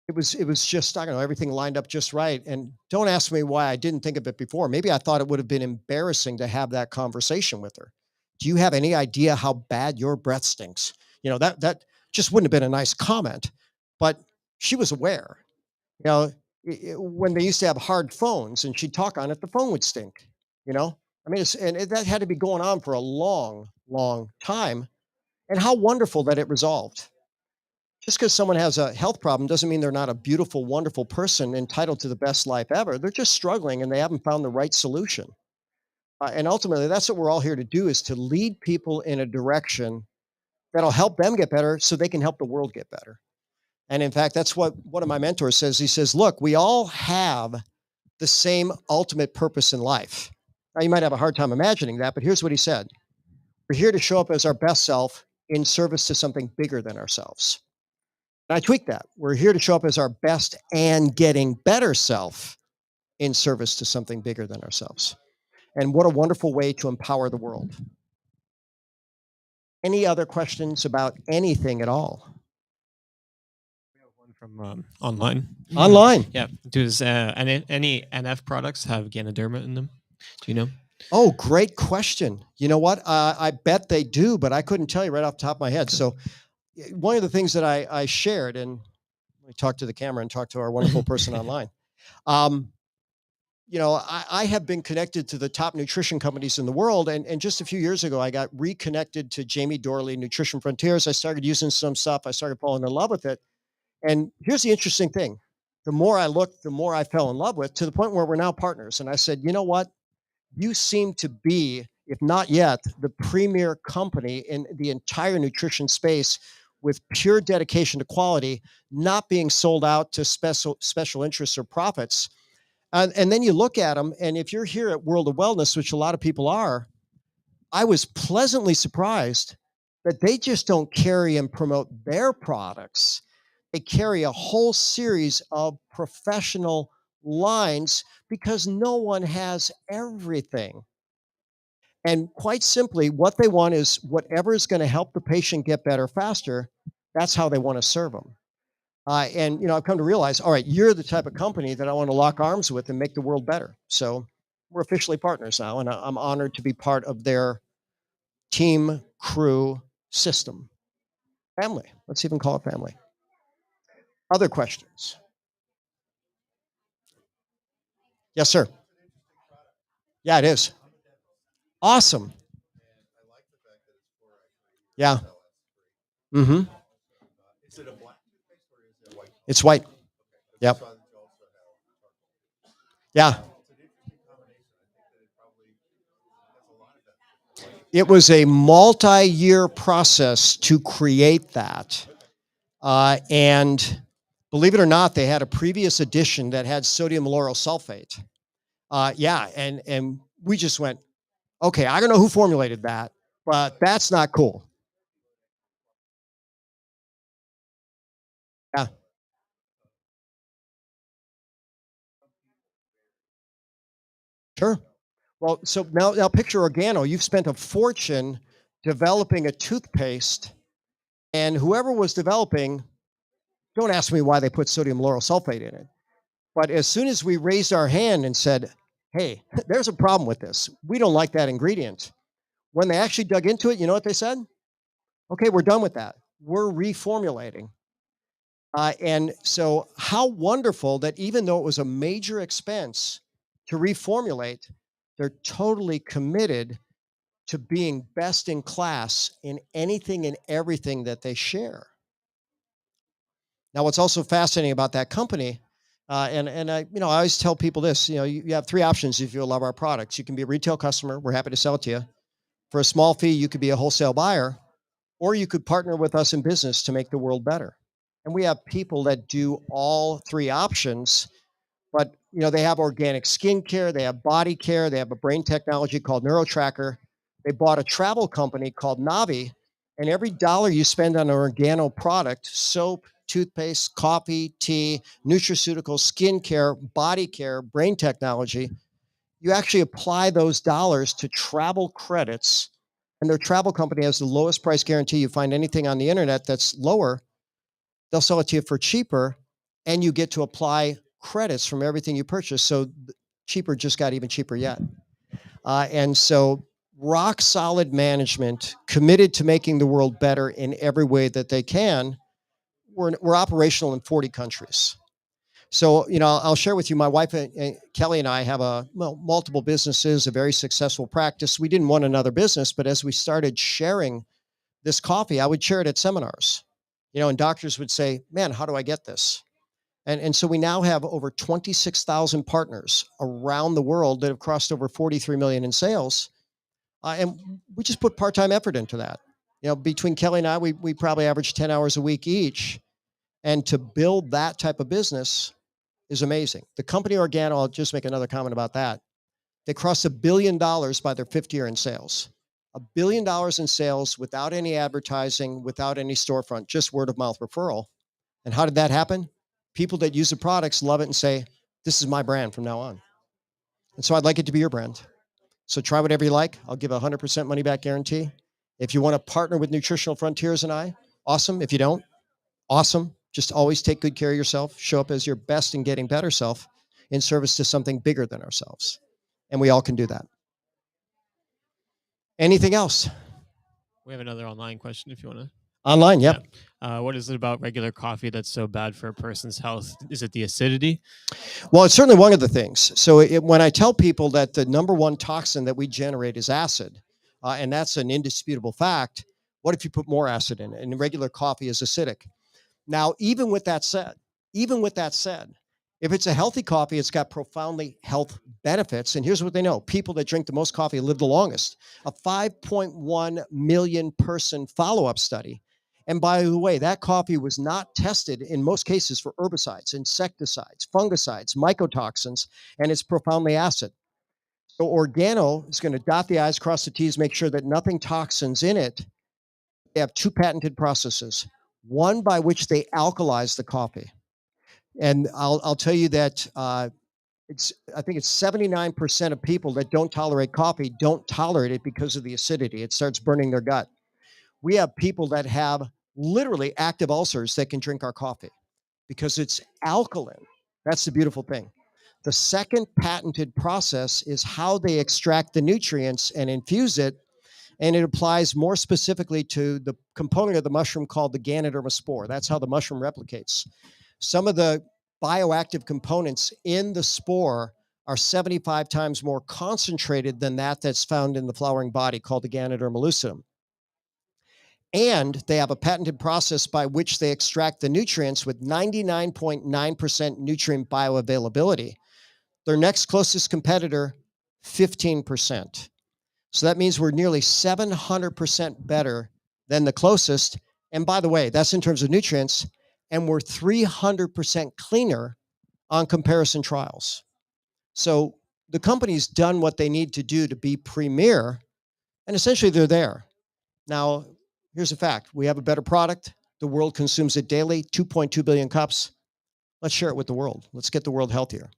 it was just, I don't know, everything lined up just right. And don't ask me why I didn't think of it before. Maybe I thought it would have been embarrassing to have that conversation with her. Do you have any idea how bad your breath stinks? That just wouldn't have been a nice comment, but she was aware. When they used to have hard phones and she'd talk on it, the phone would stink, I mean, that had to be going on for a long, long time. And how wonderful that it resolved. Just because someone has a health problem doesn't mean they're not a beautiful, wonderful person entitled to the best life ever. They're just struggling and they haven't found the right solution. And ultimately, that's what we're all here to do, is to lead people in a direction that'll help them get better so they can help the world get better. And in fact, that's what one of my mentors says. He says, look, we all have the same ultimate purpose in life. Now, you might have a hard time imagining that, but here's what he said. We're here to show up as our best self in service to something bigger than ourselves. And I tweaked that. We're here to show up as our best and getting better self in service to something bigger than ourselves. And what a wonderful way to empower the world. Any other questions about anything at all? We have one from online. Online? Yeah. Does any NF products have Ganoderma in them? Do you know? Oh, great question. You know what? I bet they do, but I couldn't tell you right off the top of my head. So one of the things that I shared, and we talked to the camera and talked to our wonderful person online. I have been connected to the top nutrition companies in the world. And just a few years ago, I got reconnected to Jamie Dorley, Nutrition Frontiers. I started using some stuff. I started falling in love with it. And here's the interesting thing. The more I looked, the more I fell in love with, to the point where we're now partners. And I said, you know what? You seem to be, if not yet, the premier company in the entire nutrition space with pure dedication to quality, not being sold out to special interests or profits. And then you look at them, and if you're here at World of Wellness, which a lot of people are, I was pleasantly surprised that they just don't carry and promote their products. They carry a whole series of professional lines because no one has everything. And quite simply, what they want is whatever is going to help the patient get better faster. That's how they want to serve them. And I've come to realize, all right, you're the type of company that I want to lock arms with and make the world better. So we're officially partners now, and I'm honored to be part of their team, crew, system, family. Let's even call it family. Other questions? Yes, sir. Yeah, it is. Awesome. Yeah. Mm-hmm. It's white. Yep. Yeah. It was a multi-year process to create that. And believe it or not, they had a previous edition that had sodium lauryl sulfate. And we just went, okay, I don't know who formulated that, but that's not cool. Yeah, sure. Well, so now picture Organo. You've spent a fortune developing a toothpaste, and whoever was developing, don't ask me why they put sodium lauryl sulfate in it. But as soon as we raised our hand and said, hey, there's a problem with this, we don't like that ingredient. When they actually dug into it, you know what they said? Okay, we're done with that. We're reformulating. And so, how wonderful that even though it was a major expense to reformulate, they're totally committed to being best in class in anything and everything that they share. Now, what's also fascinating about that company, and I always tell people this, you have three options if you love our products. You can be a retail customer. We're happy to sell it to you. For a small fee, you could be a wholesale buyer, or you could partner with us in business to make the world better. And we have people that do all three options, but they have organic skincare, they have body care, they have a brain technology called NeuroTracker. They bought a travel company called Navi, and every dollar you spend on an Organo product, soap, toothpaste, coffee, tea, nutraceuticals, skincare, body care, brain technology, you actually apply those dollars to travel credits. And their travel company has the lowest price guarantee. You find anything on the internet that's lower, they'll sell it to you for cheaper, and you get to apply credits from everything you purchase. So cheaper just got even cheaper yet. And so rock solid management, committed to making the world better in every way that they can. We're operational in 40 countries. So, I'll share with you, my wife, Kelly, and I have multiple businesses, a very successful practice. We didn't want another business, but as we started sharing this coffee, I would share it at seminars, and doctors would say, man, how do I get this? And so we now have over 26,000 partners around the world that have crossed over 43 million in sales. And we just put part-time effort into that. Between Kelly and I, we probably average 10 hours a week each. And to build that type of business is amazing. The company Organo, I'll just make another comment about that. They crossed $1 billion by their fifth year in sales. $1 billion in sales without any advertising, without any storefront, just word of mouth referral. And how did that happen? People that use the products love it and say, this is my brand from now on. And so I'd like it to be your brand. So try whatever you like. I'll give a 100% money back guarantee. If you want to partner with Nutritional Frontiers and I, awesome. If you don't, awesome. Just always take good care of yourself. Show up as your best and getting better self in service to something bigger than ourselves. And we all can do that. Anything else? We have another online question if you want to. Online, yep. What is it about regular coffee that's so bad for a person's health? Is it the acidity? Well, it's certainly one of the things. So when I tell people that the number one toxin that we generate is acid, and that's an indisputable fact, what if you put more acid in it? And regular coffee is acidic. Now, even with that said, if it's a healthy coffee, it's got profoundly health benefits. And here's what they know. People that drink the most coffee live the longest. A 5.1 million person follow-up study. And by the way, that coffee was not tested in most cases for herbicides, insecticides, fungicides, mycotoxins, and it's profoundly acid. So Organo is going to dot the I's, cross the T's, make sure that nothing toxins in it. They have two patented processes. One by which they alkalize the coffee. And I'll tell you that I think it's 79% of people that don't tolerate coffee don't tolerate it because of the acidity. It starts burning their gut. We have people that have literally active ulcers that can drink our coffee because it's alkaline. That's the beautiful thing. The second patented process is how they extract the nutrients and infuse it, and it applies more specifically to the component of the mushroom called the Ganoderma spore. That's how the mushroom replicates. Some of the bioactive components in the spore are 75 times more concentrated than that's found in the flowering body called the Ganoderma lucidum. And they have a patented process by which they extract the nutrients with 99.9% nutrient bioavailability. Their next closest competitor, 15%. So that means we're nearly 700% better than the closest. And by the way, that's in terms of nutrients. And we're 300% cleaner on comparison trials. So the company's done what they need to do to be premier, and essentially they're there. Now, here's a fact. We have a better product. The world consumes it daily, 2.2 billion cups. Let's share it with the world. Let's get the world healthier.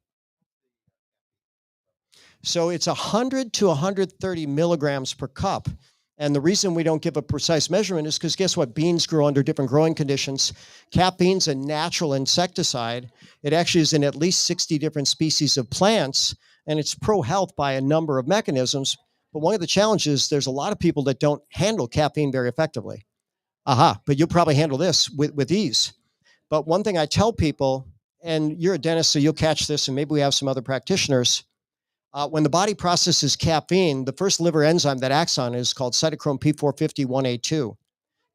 So it's 100 to 130 milligrams per cup. And the reason we don't give a precise measurement is because guess what? Beans grow under different growing conditions. Caffeine's a natural insecticide. It actually is in at least 60 different species of plants, and it's pro-health by a number of mechanisms. But one of the challenges, there's a lot of people that don't handle caffeine very effectively. But you'll probably handle this with ease. But one thing I tell people, and you're a dentist, so you'll catch this, and maybe we have some other practitioners. When the body processes caffeine, the first liver enzyme that acts on it is called cytochrome P450-1A2.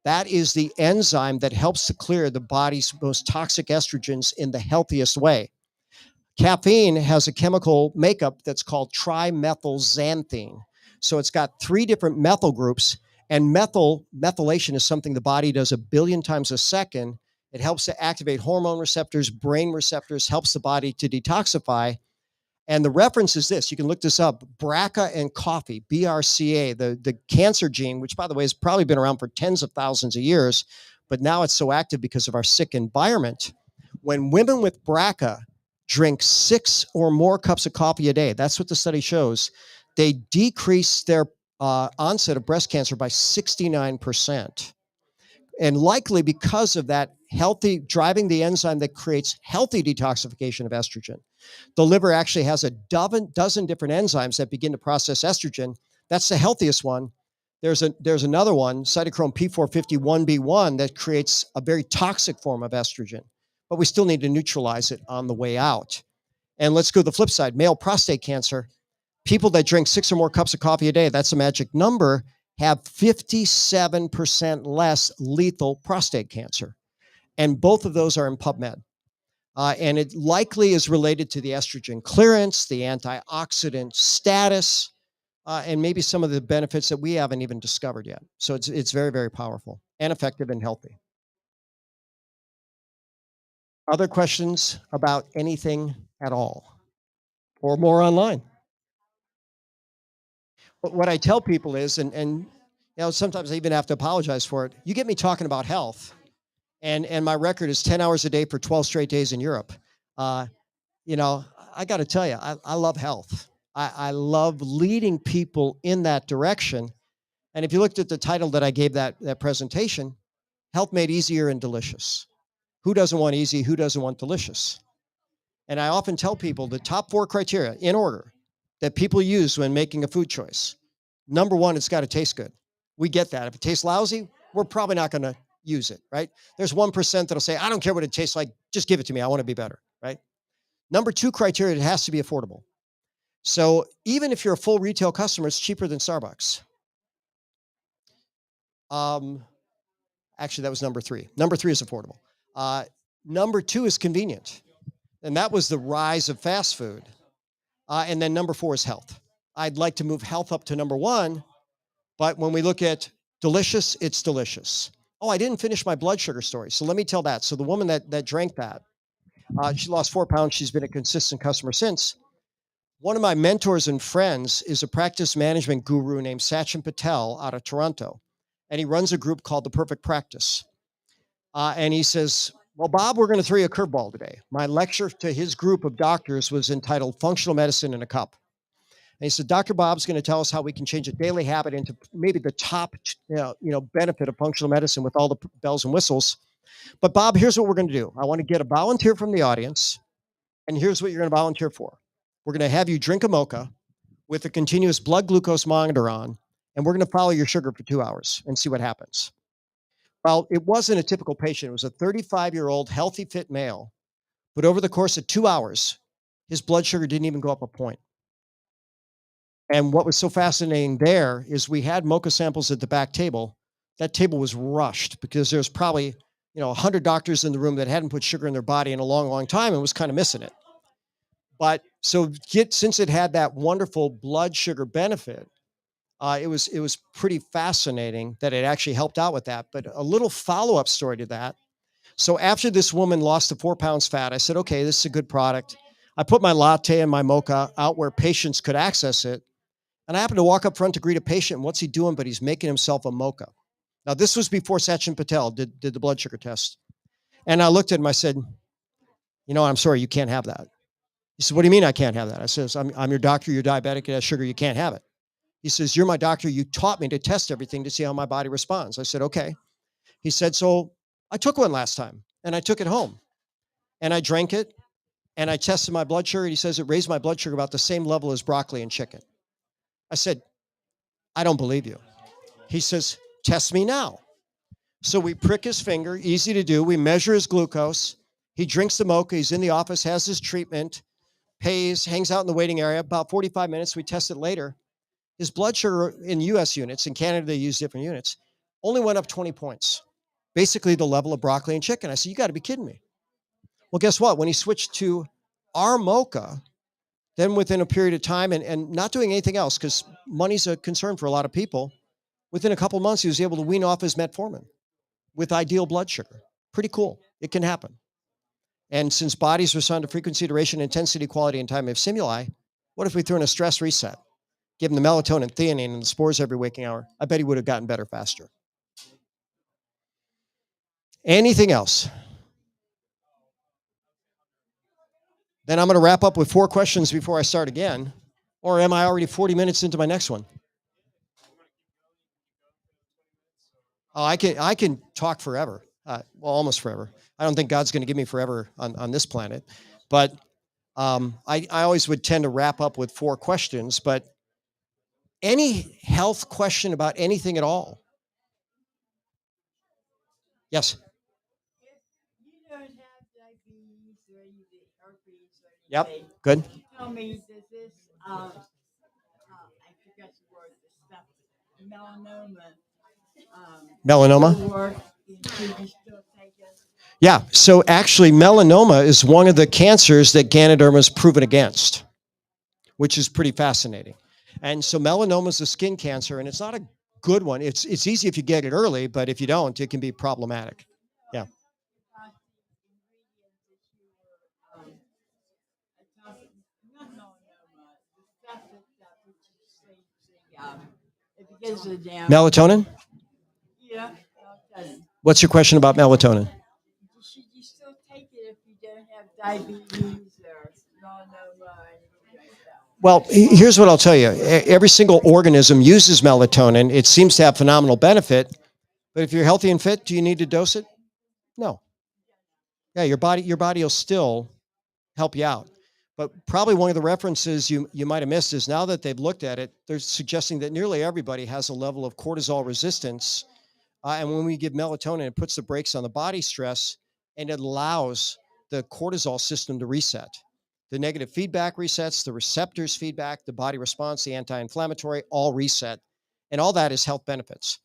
That is the enzyme that helps to clear the body's most toxic estrogens in the healthiest way. Caffeine has a chemical makeup that's called trimethylxanthine. So it's got three different methyl groups, and methylation is something the body does 1 billion times a second. It helps to activate hormone receptors, brain receptors, helps the body to detoxify. And the reference is this. You can look this up. BRCA and coffee, BRCA, the cancer gene, which, by the way, has probably been around for tens of thousands of years, but now it's so active because of our sick environment. When women with BRCA drink 6 or more cups of coffee a day, that's what the study shows, they decrease their onset of breast cancer by 69%. And likely because of that healthy, driving the enzyme that creates healthy detoxification of estrogen. The liver actually has a dozen different enzymes that begin to process estrogen. That's the healthiest one. There's another one, cytochrome P450-1B1, that creates a very toxic form of estrogen. But we still need to neutralize it on the way out. And let's go to the flip side, male prostate cancer. People that drink 6 or more cups of coffee a day, that's a magic number, have 57% less lethal prostate cancer. And both of those are in PubMed. And it likely is related to the estrogen clearance, the antioxidant status, and maybe some of the benefits that we haven't even discovered yet. So it's very, very powerful and effective and healthy. Other questions about anything at all? Or more online? What I tell people is, and you know, sometimes I even have to apologize for it. You get me talking about health, and my record is 10 hours a day for 12 straight days in Europe. You know, I got to tell you, I love health. I love leading people in that direction. And if you looked at the title that I gave that presentation, Health Made Easier and Delicious. Who doesn't want easy? Who doesn't want delicious? And I often tell people the top 4 criteria in order that people use when making a food choice. Number 1, it's got to taste good. We get that. If it tastes lousy, we're probably not going to use it, right? There's 1% that'll say, I don't care what it tastes like, just give it to me. I want to be better, right? Number 2 criteria, it has to be affordable. So even if you're a full retail customer, it's cheaper than Starbucks. Actually, that was number 3. Number 3 is affordable. Number 2 is convenient. And that was the rise of fast food. And then number 4 is health. I'd like to move health up to number 1, but when we look at delicious, it's delicious. Oh, I didn't finish my blood sugar story. So let me tell that. So the woman that drank that, she lost 4 pounds. She's been a consistent customer since. One of my mentors and friends is a practice management guru named Sachin Patel out of Toronto. And he runs a group called The Perfect Practice. And he says, well, Bob, we're going to throw you a curveball today. My lecture to his group of doctors was entitled Functional Medicine in a Cup. And he said, Dr. Bob's going to tell us how we can change a daily habit into maybe the top benefit of functional medicine with all the bells and whistles. But Bob, here's what we're going to do. I want to get a volunteer from the audience. And here's what you're going to volunteer for. We're going to have you drink a mocha with a continuous blood glucose monitor on. And we're going to follow your sugar for 2 hours and see what happens. Well, it wasn't a typical patient. It was a 35-year-old healthy, fit male. But over the course of 2 hours, his blood sugar didn't even go up a point. And what was so fascinating there is we had mocha samples at the back table. That table was rushed because there's probably 100 doctors in the room that hadn't put sugar in their body in a long, long time and was kind of missing it. But so since it had that wonderful blood sugar benefit, it was pretty fascinating that it actually helped out with that. But a little follow-up story to that. So after this woman lost the 4 pounds fat, I said, okay, this is a good product. I put my latte and my mocha out where patients could access it. And I happened to walk up front to greet a patient. And what's he doing? But he's making himself a mocha. Now, this was before Sachin Patel did the blood sugar test. And I looked at him. I said, I'm sorry, you can't have that. He said, what do you mean I can't have that? I says, I'm your doctor. You're diabetic. It has sugar. You can't have it. He says, you're my doctor. You taught me to test everything to see how my body responds. I said, okay. He said, so I took one last time and I took it home and I drank it and I tested my blood sugar. He says it raised my blood sugar about the same level as broccoli and chicken. I said, I don't believe you. He says, test me now. So we prick his finger, easy to do. We measure his glucose. He drinks the mocha. He's in the office, has his treatment, pays, hangs out in the waiting area. About 45 minutes, we test it later. His blood sugar in US units, in Canada they use different units, only went up 20 points. Basically the level of broccoli and chicken. I said, you got to be kidding me. Well, guess what? When he switched to our mocha, then within a period of time and not doing anything else, because money's a concern for a lot of people, within a couple months, he was able to wean off his metformin with ideal blood sugar. Pretty cool. It can happen. And since bodies respond to frequency, duration, intensity, quality, and time of stimuli, what if we threw in a stress reset? Give him the melatonin, theanine, and the spores every waking hour. I bet he would have gotten better faster. Anything else? Then I'm going to wrap up with 4 questions before I start again. Or am I already 40 minutes into my next one? Oh, I can talk forever. Well, almost forever. I don't think God's going to give me forever on this planet. But I always would tend to wrap up with 4 questions. But any health question about anything at all? Yes. You don't have diabetes or anything, herpes or Yep. anything. Good. Tell me, does this, I forgot the word, the stuff, melanoma. Melanoma? Still work? Should you still take it? Yeah. So actually, melanoma is one of the cancers that Ganoderma is proven against, which is pretty fascinating. And so melanoma is a skin cancer, and it's not a good one. It's easy if you get it early, but if you don't, it can be problematic. Yeah. Not melanoma, the stuff that which it begins to down. Melatonin? Yeah, melatonin. What's your question about melatonin? Should you still take it if you don't have diabetes or melanoma or anything like that? Well, here's what I'll tell you. Every single organism uses melatonin. It seems to have phenomenal benefit. But if you're healthy and fit, do you need to dose it? No. Yeah, your body will still help you out. But probably one of the references you might have missed is now that they've looked at it, they're suggesting that nearly everybody has a level of cortisol resistance And when we give melatonin, it puts the brakes on the body stress, and it allows the cortisol system to reset. The negative feedback resets, the receptors feedback, the body response, the anti-inflammatory, all reset. And all that is health benefits.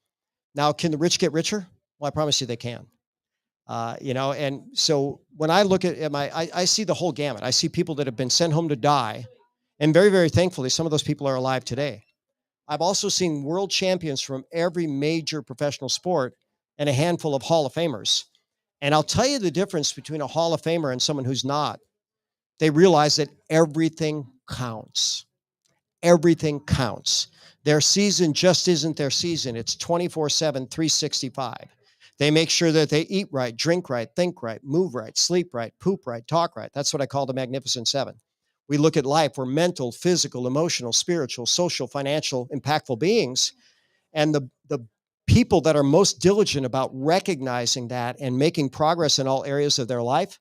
Now, can the rich get richer? Well, I promise you they can. And so when I look at I see the whole gamut. I see people that have been sent home to die, and very, very thankfully, some of those people are alive today. I've also seen world champions from every major professional sport and a handful of Hall of Famers. And I'll tell you the difference between a Hall of Famer and someone who's not. They realize that everything counts. Everything counts. Their season just isn't their season. It's 24/7, 365. They make sure that they eat right, drink right, think right, move right, sleep right, poop right, talk right. That's what I call the Magnificent Seven. We look at life. We're mental, physical, emotional, spiritual, social, financial, impactful beings. And the people that are most diligent about recognizing that and making progress in all areas of their life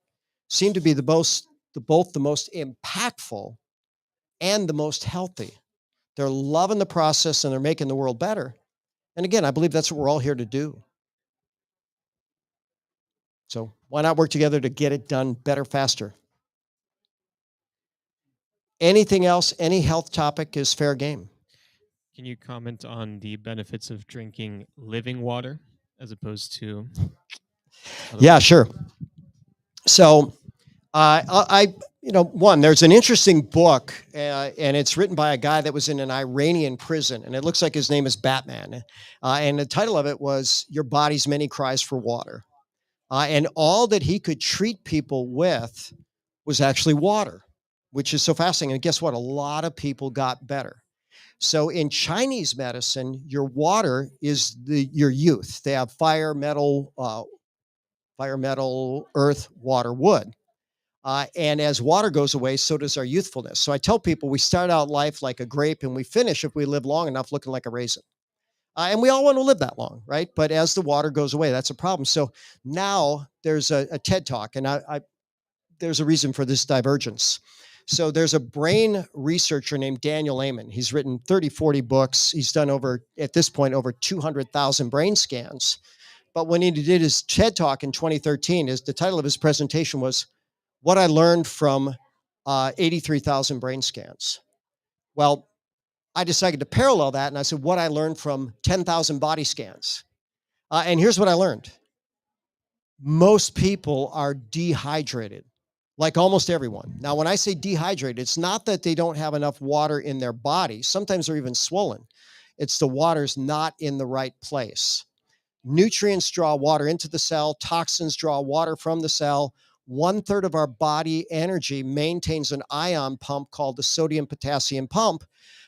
seem to be both the most impactful and the most healthy. They're loving the process and they're making the world better. And again, I believe that's what we're all here to do. So why not work together to get it done better, faster? Anything else, any health topic is fair game. Can you comment on the benefits of drinking living water as opposed to? Yeah, sure. So one, there's an interesting book, and it's written by a guy that was in an Iranian prison, and it looks like his name is Batman. And the title of it was Your Body's Many Cries for Water. And all that he could treat people with was actually water, which is so fascinating. And guess what? A lot of people got better. So in Chinese medicine, your water is your youth. They have fire, metal, earth, water, wood. And as water goes away, so does our youthfulness. So I tell people we start out life like a grape and we finish, if we live long enough, looking like a raisin. And we all want to live that long, right? But as the water goes away, that's a problem. So now there's a TED Talk, and there's a reason for this divergence. So there's a brain researcher named Daniel Amen. He's written 30, 40 books. He's done at this point, over 200,000 brain scans. But when he did his TED Talk in 2013, the title of his presentation was What I Learned from 83,000 Brain Scans. Well, I decided to parallel that, and I said, what I learned from 10,000 body scans. And here's what I learned. Most people are dehydrated, like almost everyone. Now, when I say dehydrated, it's not that they don't have enough water in their body. Sometimes they're even swollen. It's the water's not in the right place. Nutrients draw water into the cell. Toxins draw water from the cell. 1/3 of our body energy maintains an ion pump called the sodium-potassium pump.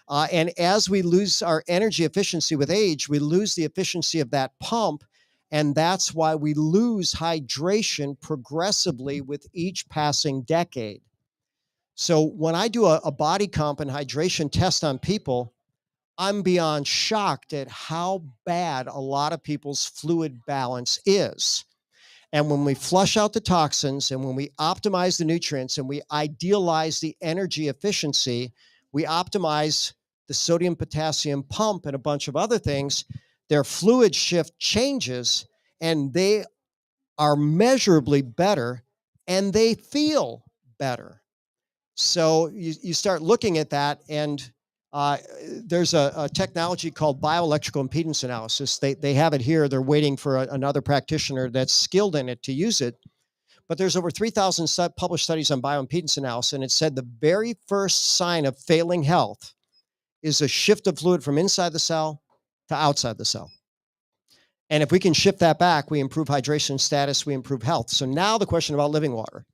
And as we lose our energy efficiency with age, we lose the efficiency of that pump. And that's why we lose hydration progressively with each passing decade. So when I do a body comp and hydration test on people, I'm beyond shocked at how bad a lot of people's fluid balance is. And when we flush out the toxins and when we optimize the nutrients and we idealize the energy efficiency, we optimize the sodium potassium pump and a bunch of other things, their fluid shift changes and they are measurably better and they feel better. So you start looking at that, and there's a technology called bioelectrical impedance analysis. They have it here. They're waiting for another practitioner that's skilled in it to use it. But there's over 3,000 published studies on bioimpedance analysis, and it said the very first sign of failing health is a shift of fluid from inside the cell to outside the cell. And if we can shift that back, we improve hydration status, we improve health. So now the question about living water.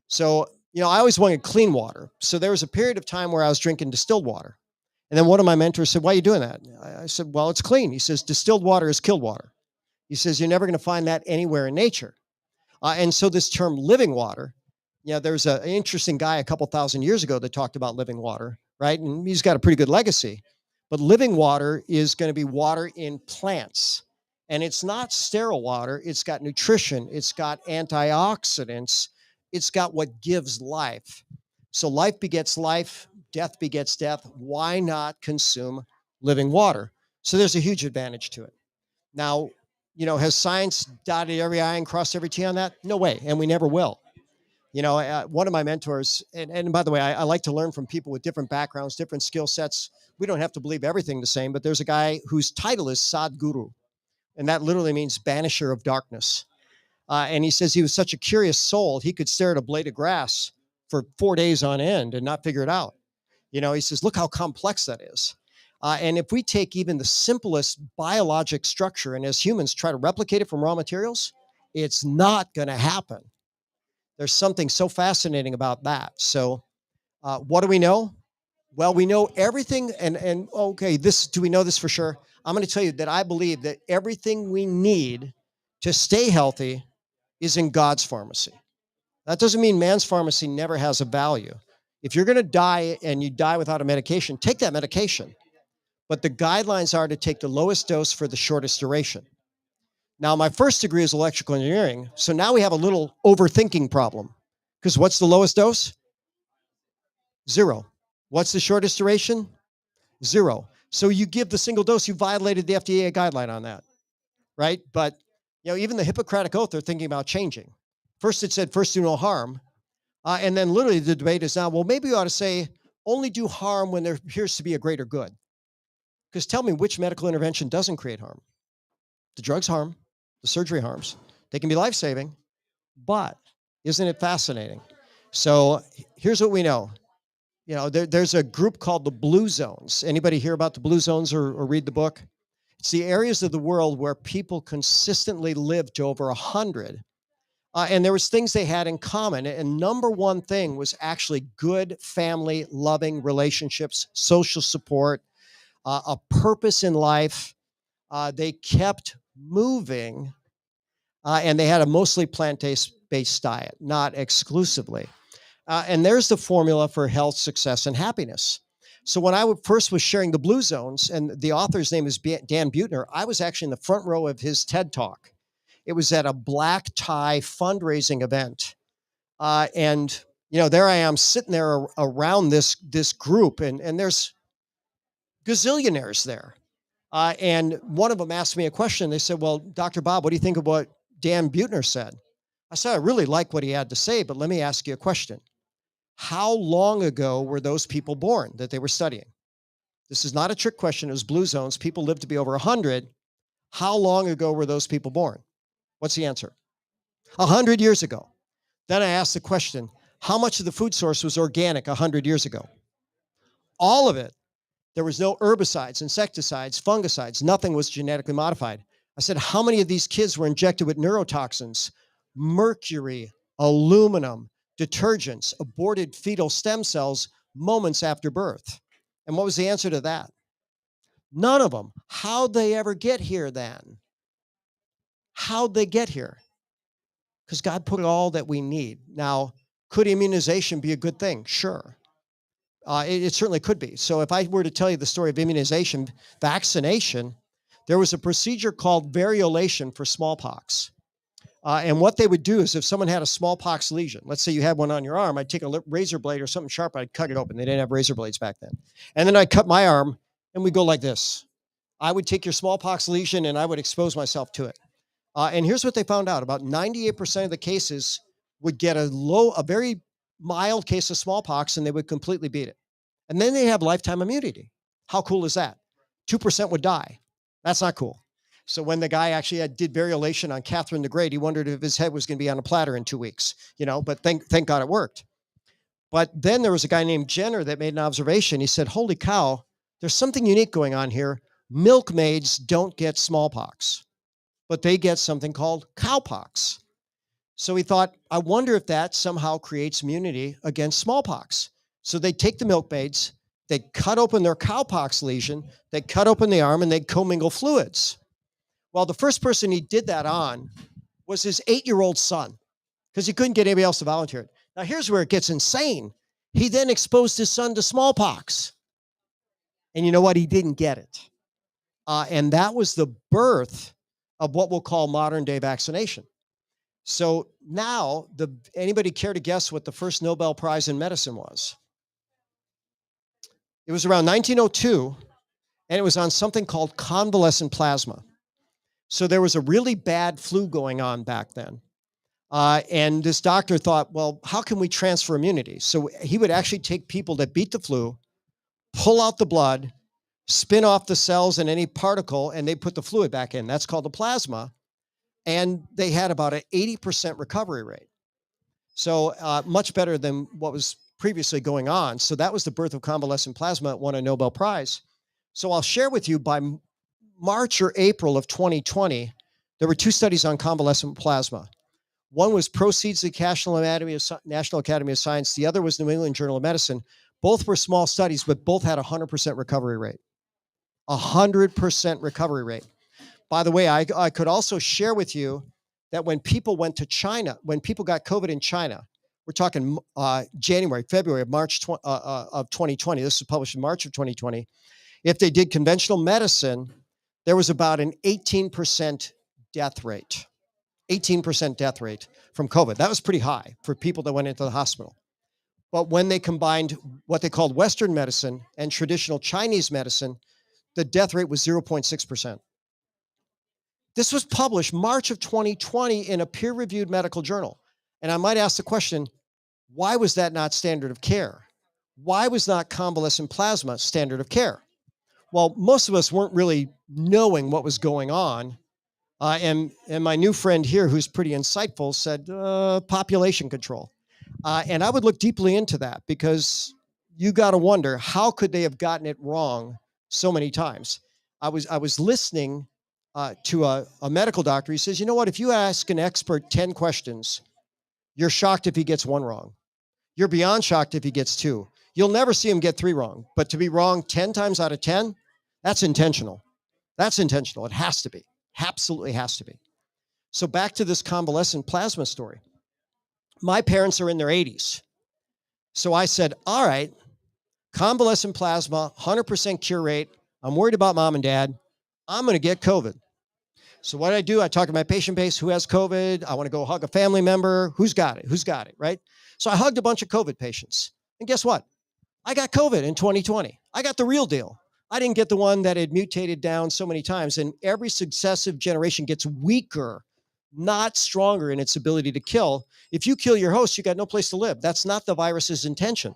So, I always wanted clean water. So there was a period of time where I was drinking distilled water. And then one of my mentors said, why are you doing that? I said, well, it's clean. He says, distilled water is killed water. He says, you're never going to find that anywhere in nature. And so this term living water, there's an interesting guy a couple thousand years ago that talked about living water, right? And he's got a pretty good legacy. But living water is going to be water in plants. And it's not sterile water. It's got nutrition. It's got antioxidants. It's got what gives life. So life begets life. Death begets death. Why not consume living water? So there's a huge advantage to it. Now, has science dotted every I and crossed every T on that? No way, and we never will. One of my mentors, and by the way, I like to learn from people with different backgrounds, different skill sets. We don't have to believe everything the same, but there's a guy whose title is Sadguru, and that literally means banisher of darkness. And he says he was such a curious soul, he could stare at a blade of grass for 4 days on end and not figure it out. He says, look how complex that is. And if we take even the simplest biologic structure and as humans try to replicate it from raw materials, it's not going to happen. There's something so fascinating about that. So what do we know? Well, we know everything. And okay, do we know this for sure? I'm going to tell you that I believe that everything we need to stay healthy is in God's pharmacy. That doesn't mean man's pharmacy never has a value. If you're going to die and you die without a medication, take that medication. But the guidelines are to take the lowest dose for the shortest duration. Now, my first degree is electrical engineering, so now we have a little overthinking problem. Because what's the lowest dose? 0. What's the shortest duration? 0. So you give the single dose, you violated the FDA guideline on that, right? But even the Hippocratic Oath, they're thinking about changing. First it said, first do no harm. And then literally the debate is now, well, maybe you ought to say, only do harm when there appears to be a greater good. Because tell me which medical intervention doesn't create harm. The drugs harm, the surgery harms. They can be life-saving, but isn't it fascinating? So here's what we know. There's a group called the Blue Zones. Anybody hear about the Blue Zones or read the book? It's the areas of the world where people consistently lived to over 100. And there was things they had in common. And number one thing was actually good family, loving relationships, social support, a purpose in life. They kept moving, and they had a mostly plant-based diet, not exclusively. And there's the formula for health, success, and happiness. So when I first was sharing the Blue Zones, and the author's name is Dan Buettner, I was actually in the front row of his TED Talk. It was at a black tie fundraising event. And there I am sitting there around this group, and there's gazillionaires there. And one of them asked me a question. They said, well, Dr. Bob, what do you think of what Dan Buettner said? I said, I really like what he had to say, but let me ask you a question. How long ago were those people born that they were studying? This is not a trick question. It was Blue Zones. People lived to be over 100. How long ago were those people born? What's the answer? 100 years ago. Then I asked the question, how much of the food source was organic 100 years ago? All of it. There was no herbicides, insecticides, fungicides. Nothing was genetically modified. I said, how many of these kids were injected with neurotoxins, mercury, aluminum, detergents, aborted fetal stem cells moments after birth? And what was the answer to that? None of them. How'd they ever get here then? How'd they get here? Because God put all that we need. Now, could immunization be a good thing? Sure. It certainly could be. So if I were to tell you the story of immunization, vaccination, there was a procedure called variolation for smallpox. And what they would do is if someone had a smallpox lesion, let's say you had one on your arm, I'd take a razor blade or something sharp, I'd cut it open. They didn't have razor blades back then. And then I'd cut my arm, and we'd go like this. I would take your smallpox lesion, and I would expose myself to it. And here's what they found out. About 98% of the cases would get a very mild case of smallpox, and they would completely beat it. And then they have lifetime immunity. How cool is that? 2% would die. That's not cool. So when the guy actually did variolation on Catherine the Great, he wondered if his head was going to be on a platter in 2 weeks, but thank God it worked. But then there was a guy named Jenner that made an observation. He said, holy cow, there's something unique going on here. Milkmaids don't get smallpox, but they get something called cowpox. So he thought, I wonder if that somehow creates immunity against smallpox. So they take the milkmaids, they cut open their cowpox lesion, they cut open the arm, and they commingle fluids. Well, the first person he did that on was his 8-year-old son, because he couldn't get anybody else to volunteer it. Now, here's where it gets insane. He then exposed his son to smallpox. And you know what? He didn't get it. And that was the birth of what we'll call modern-day vaccination. So now, anybody care to guess what the first Nobel Prize in medicine was? It was around 1902, and it was on something called convalescent plasma. So there was a really bad flu going on back then. And this doctor thought, well, how can we transfer immunity? So he would actually take people that beat the flu, pull out the blood, spin off the cells and any particle, and they put the fluid back in. That's called the plasma. And they had about an 80% recovery rate. So much better than what was previously going on. So that was the birth of convalescent plasma. It won a Nobel Prize. So I'll share with you by March or April of 2020, there were 2 studies on convalescent plasma. One was Proceeds of the National Academy of Science. The other was New England Journal of Medicine. Both were small studies, but both had a 100% recovery rate. 100% recovery rate. By the way, I could also share with you that when people went to China, when people got COVID in China, we're talking January, February, March of 2020. This was published in March of 2020. If they did conventional medicine, there was about an 18% death rate. 18% death rate from COVID. That was pretty high for people that went into the hospital. But when they combined what they called Western medicine and traditional Chinese medicine, the death rate was 0.6%. This was published March of 2020 in a peer-reviewed medical journal. And I might ask the question, why was that not standard of care? Why was not convalescent plasma standard of care? Well, most of us weren't really knowing what was going on. And my new friend here, who's pretty insightful, said population control. And I would look deeply into that because you got to wonder, how could they have gotten it wrong so many times? I was listening to a medical doctor. He says, you know what, if you ask an expert 10 questions, you're shocked if he gets 1 wrong. You're beyond shocked if he gets 2. You'll never see him get 3 wrong. But to be wrong 10 times out of 10, that's intentional. That's intentional. It has to be. Absolutely has to be. So back to this convalescent plasma story. My parents are in their 80s. So I said, all right, convalescent plasma, 100% cure rate. I'm worried about mom and dad. I'm going to get COVID. So what do? I talk to my patient base. Who has COVID? I want to go hug a family member. Who's got it? Who's got it, right? So I hugged a bunch of COVID patients. And guess what? I got COVID in 2020. I got the real deal. I didn't get the one that had mutated down so many times. And every successive generation gets weaker, not stronger in its ability to kill. If you kill your host, you got no place to live. That's not the virus's intention.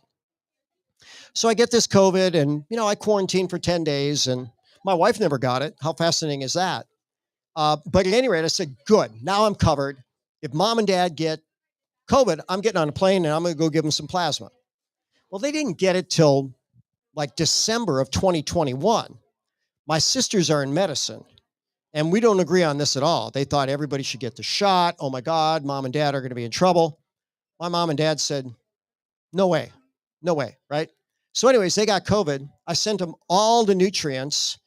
So I get this COVID and, I quarantined for 10 days and my wife never got it. How fascinating is that? But at any rate, I said, good, now I'm covered. If mom and dad get COVID, I'm getting on a plane and I'm going to go give them some plasma. Well, they didn't get it till like December of 2021. My sisters are in medicine and we don't agree on this at all. They thought everybody should get the shot. Oh my God, mom and dad are going to be in trouble. My mom and dad said, no way, right? So anyways, they got COVID. I sent them all the nutrients,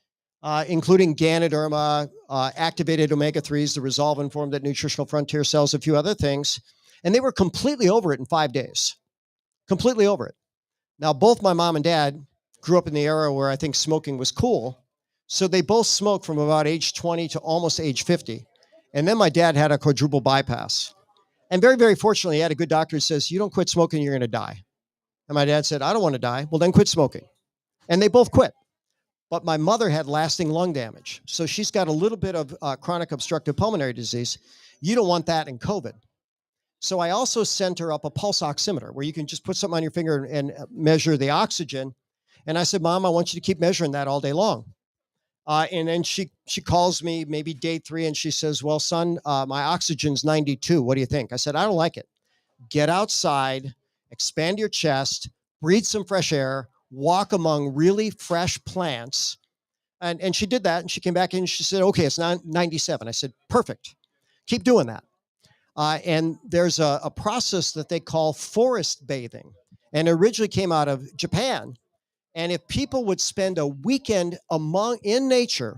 including Ganoderma, activated omega-3s, the resolvin form that Nutritional Frontier sells, a few other things. And they were completely over it in 5 days. Completely over it. Now, both my mom and dad grew up in the era where I think smoking was cool. So they both smoked from about age 20 to almost age 50. And then my dad had a quadruple bypass. And very, very fortunately, he had a good doctor who says, you don't quit smoking, you're going to die. And my dad said, I don't want to die. Well, then quit smoking. And they both quit. But my mother had lasting lung damage. So she's got a little bit of chronic obstructive pulmonary disease. You don't want that in COVID. So I also sent her up a pulse oximeter where you can just put something on your finger and measure the oxygen. And I said, Mom, I want you to keep measuring that all day long. And then she calls me maybe day 3 and she says, well, son, my oxygen's 92. What do you think? I said, I don't like it. Get outside, expand your chest, breathe some fresh air, walk among really fresh plants. And she did that. And she came back in and she said, okay, it's 97. I said, perfect. Keep doing that. And there's a process that they call forest bathing. And it originally came out of Japan. And if people would spend a weekend in nature,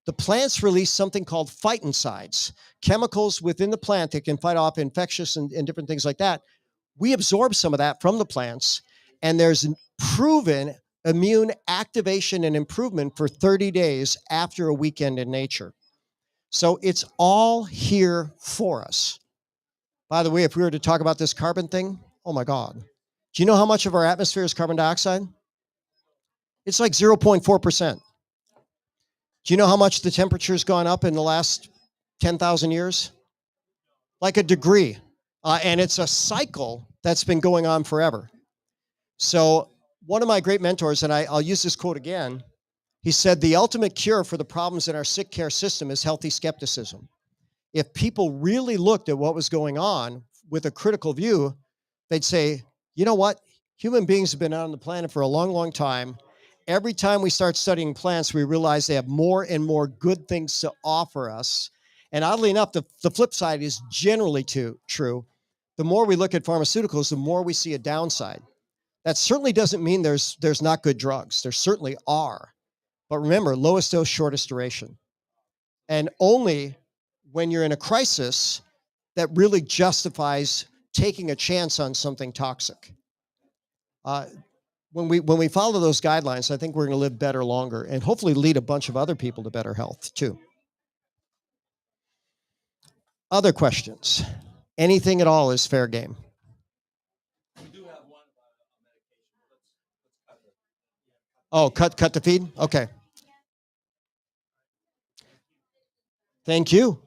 the plants release something called phytoncides, chemicals within the plant that can fight off infectious and different things like that. We absorb some of that from the plants, and there's proven immune activation and improvement for 30 days after a weekend in nature. So it's all here for us. By the way, if we were to talk about this carbon thing, oh my God. Do you know how much of our atmosphere is carbon dioxide? It's like 0.4%. Do you know how much the temperature's gone up in the last 10,000 years? Like a degree. And it's a cycle that's been going on forever. So one of my great mentors, and I'll use this quote again, he said, the ultimate cure for the problems in our sick care system is healthy skepticism. If people really looked at what was going on with a critical view, they'd say, you know what? Human beings have been on the planet for a long, long time. Every time we start studying plants, we realize they have more and more good things to offer us. And oddly enough, the flip side is generally true. The more we look at pharmaceuticals, the more we see a downside. That certainly doesn't mean there's not good drugs. There certainly are. But remember, lowest dose, shortest duration. And only when you're in a crisis that really justifies taking a chance on something toxic. When we follow those guidelines, I think we're going to live better longer and hopefully lead a bunch of other people to better health too. Other questions? Anything at all is fair game. We do have one medication. Let's cut it. Oh, cut the feed? Okay. Thank you.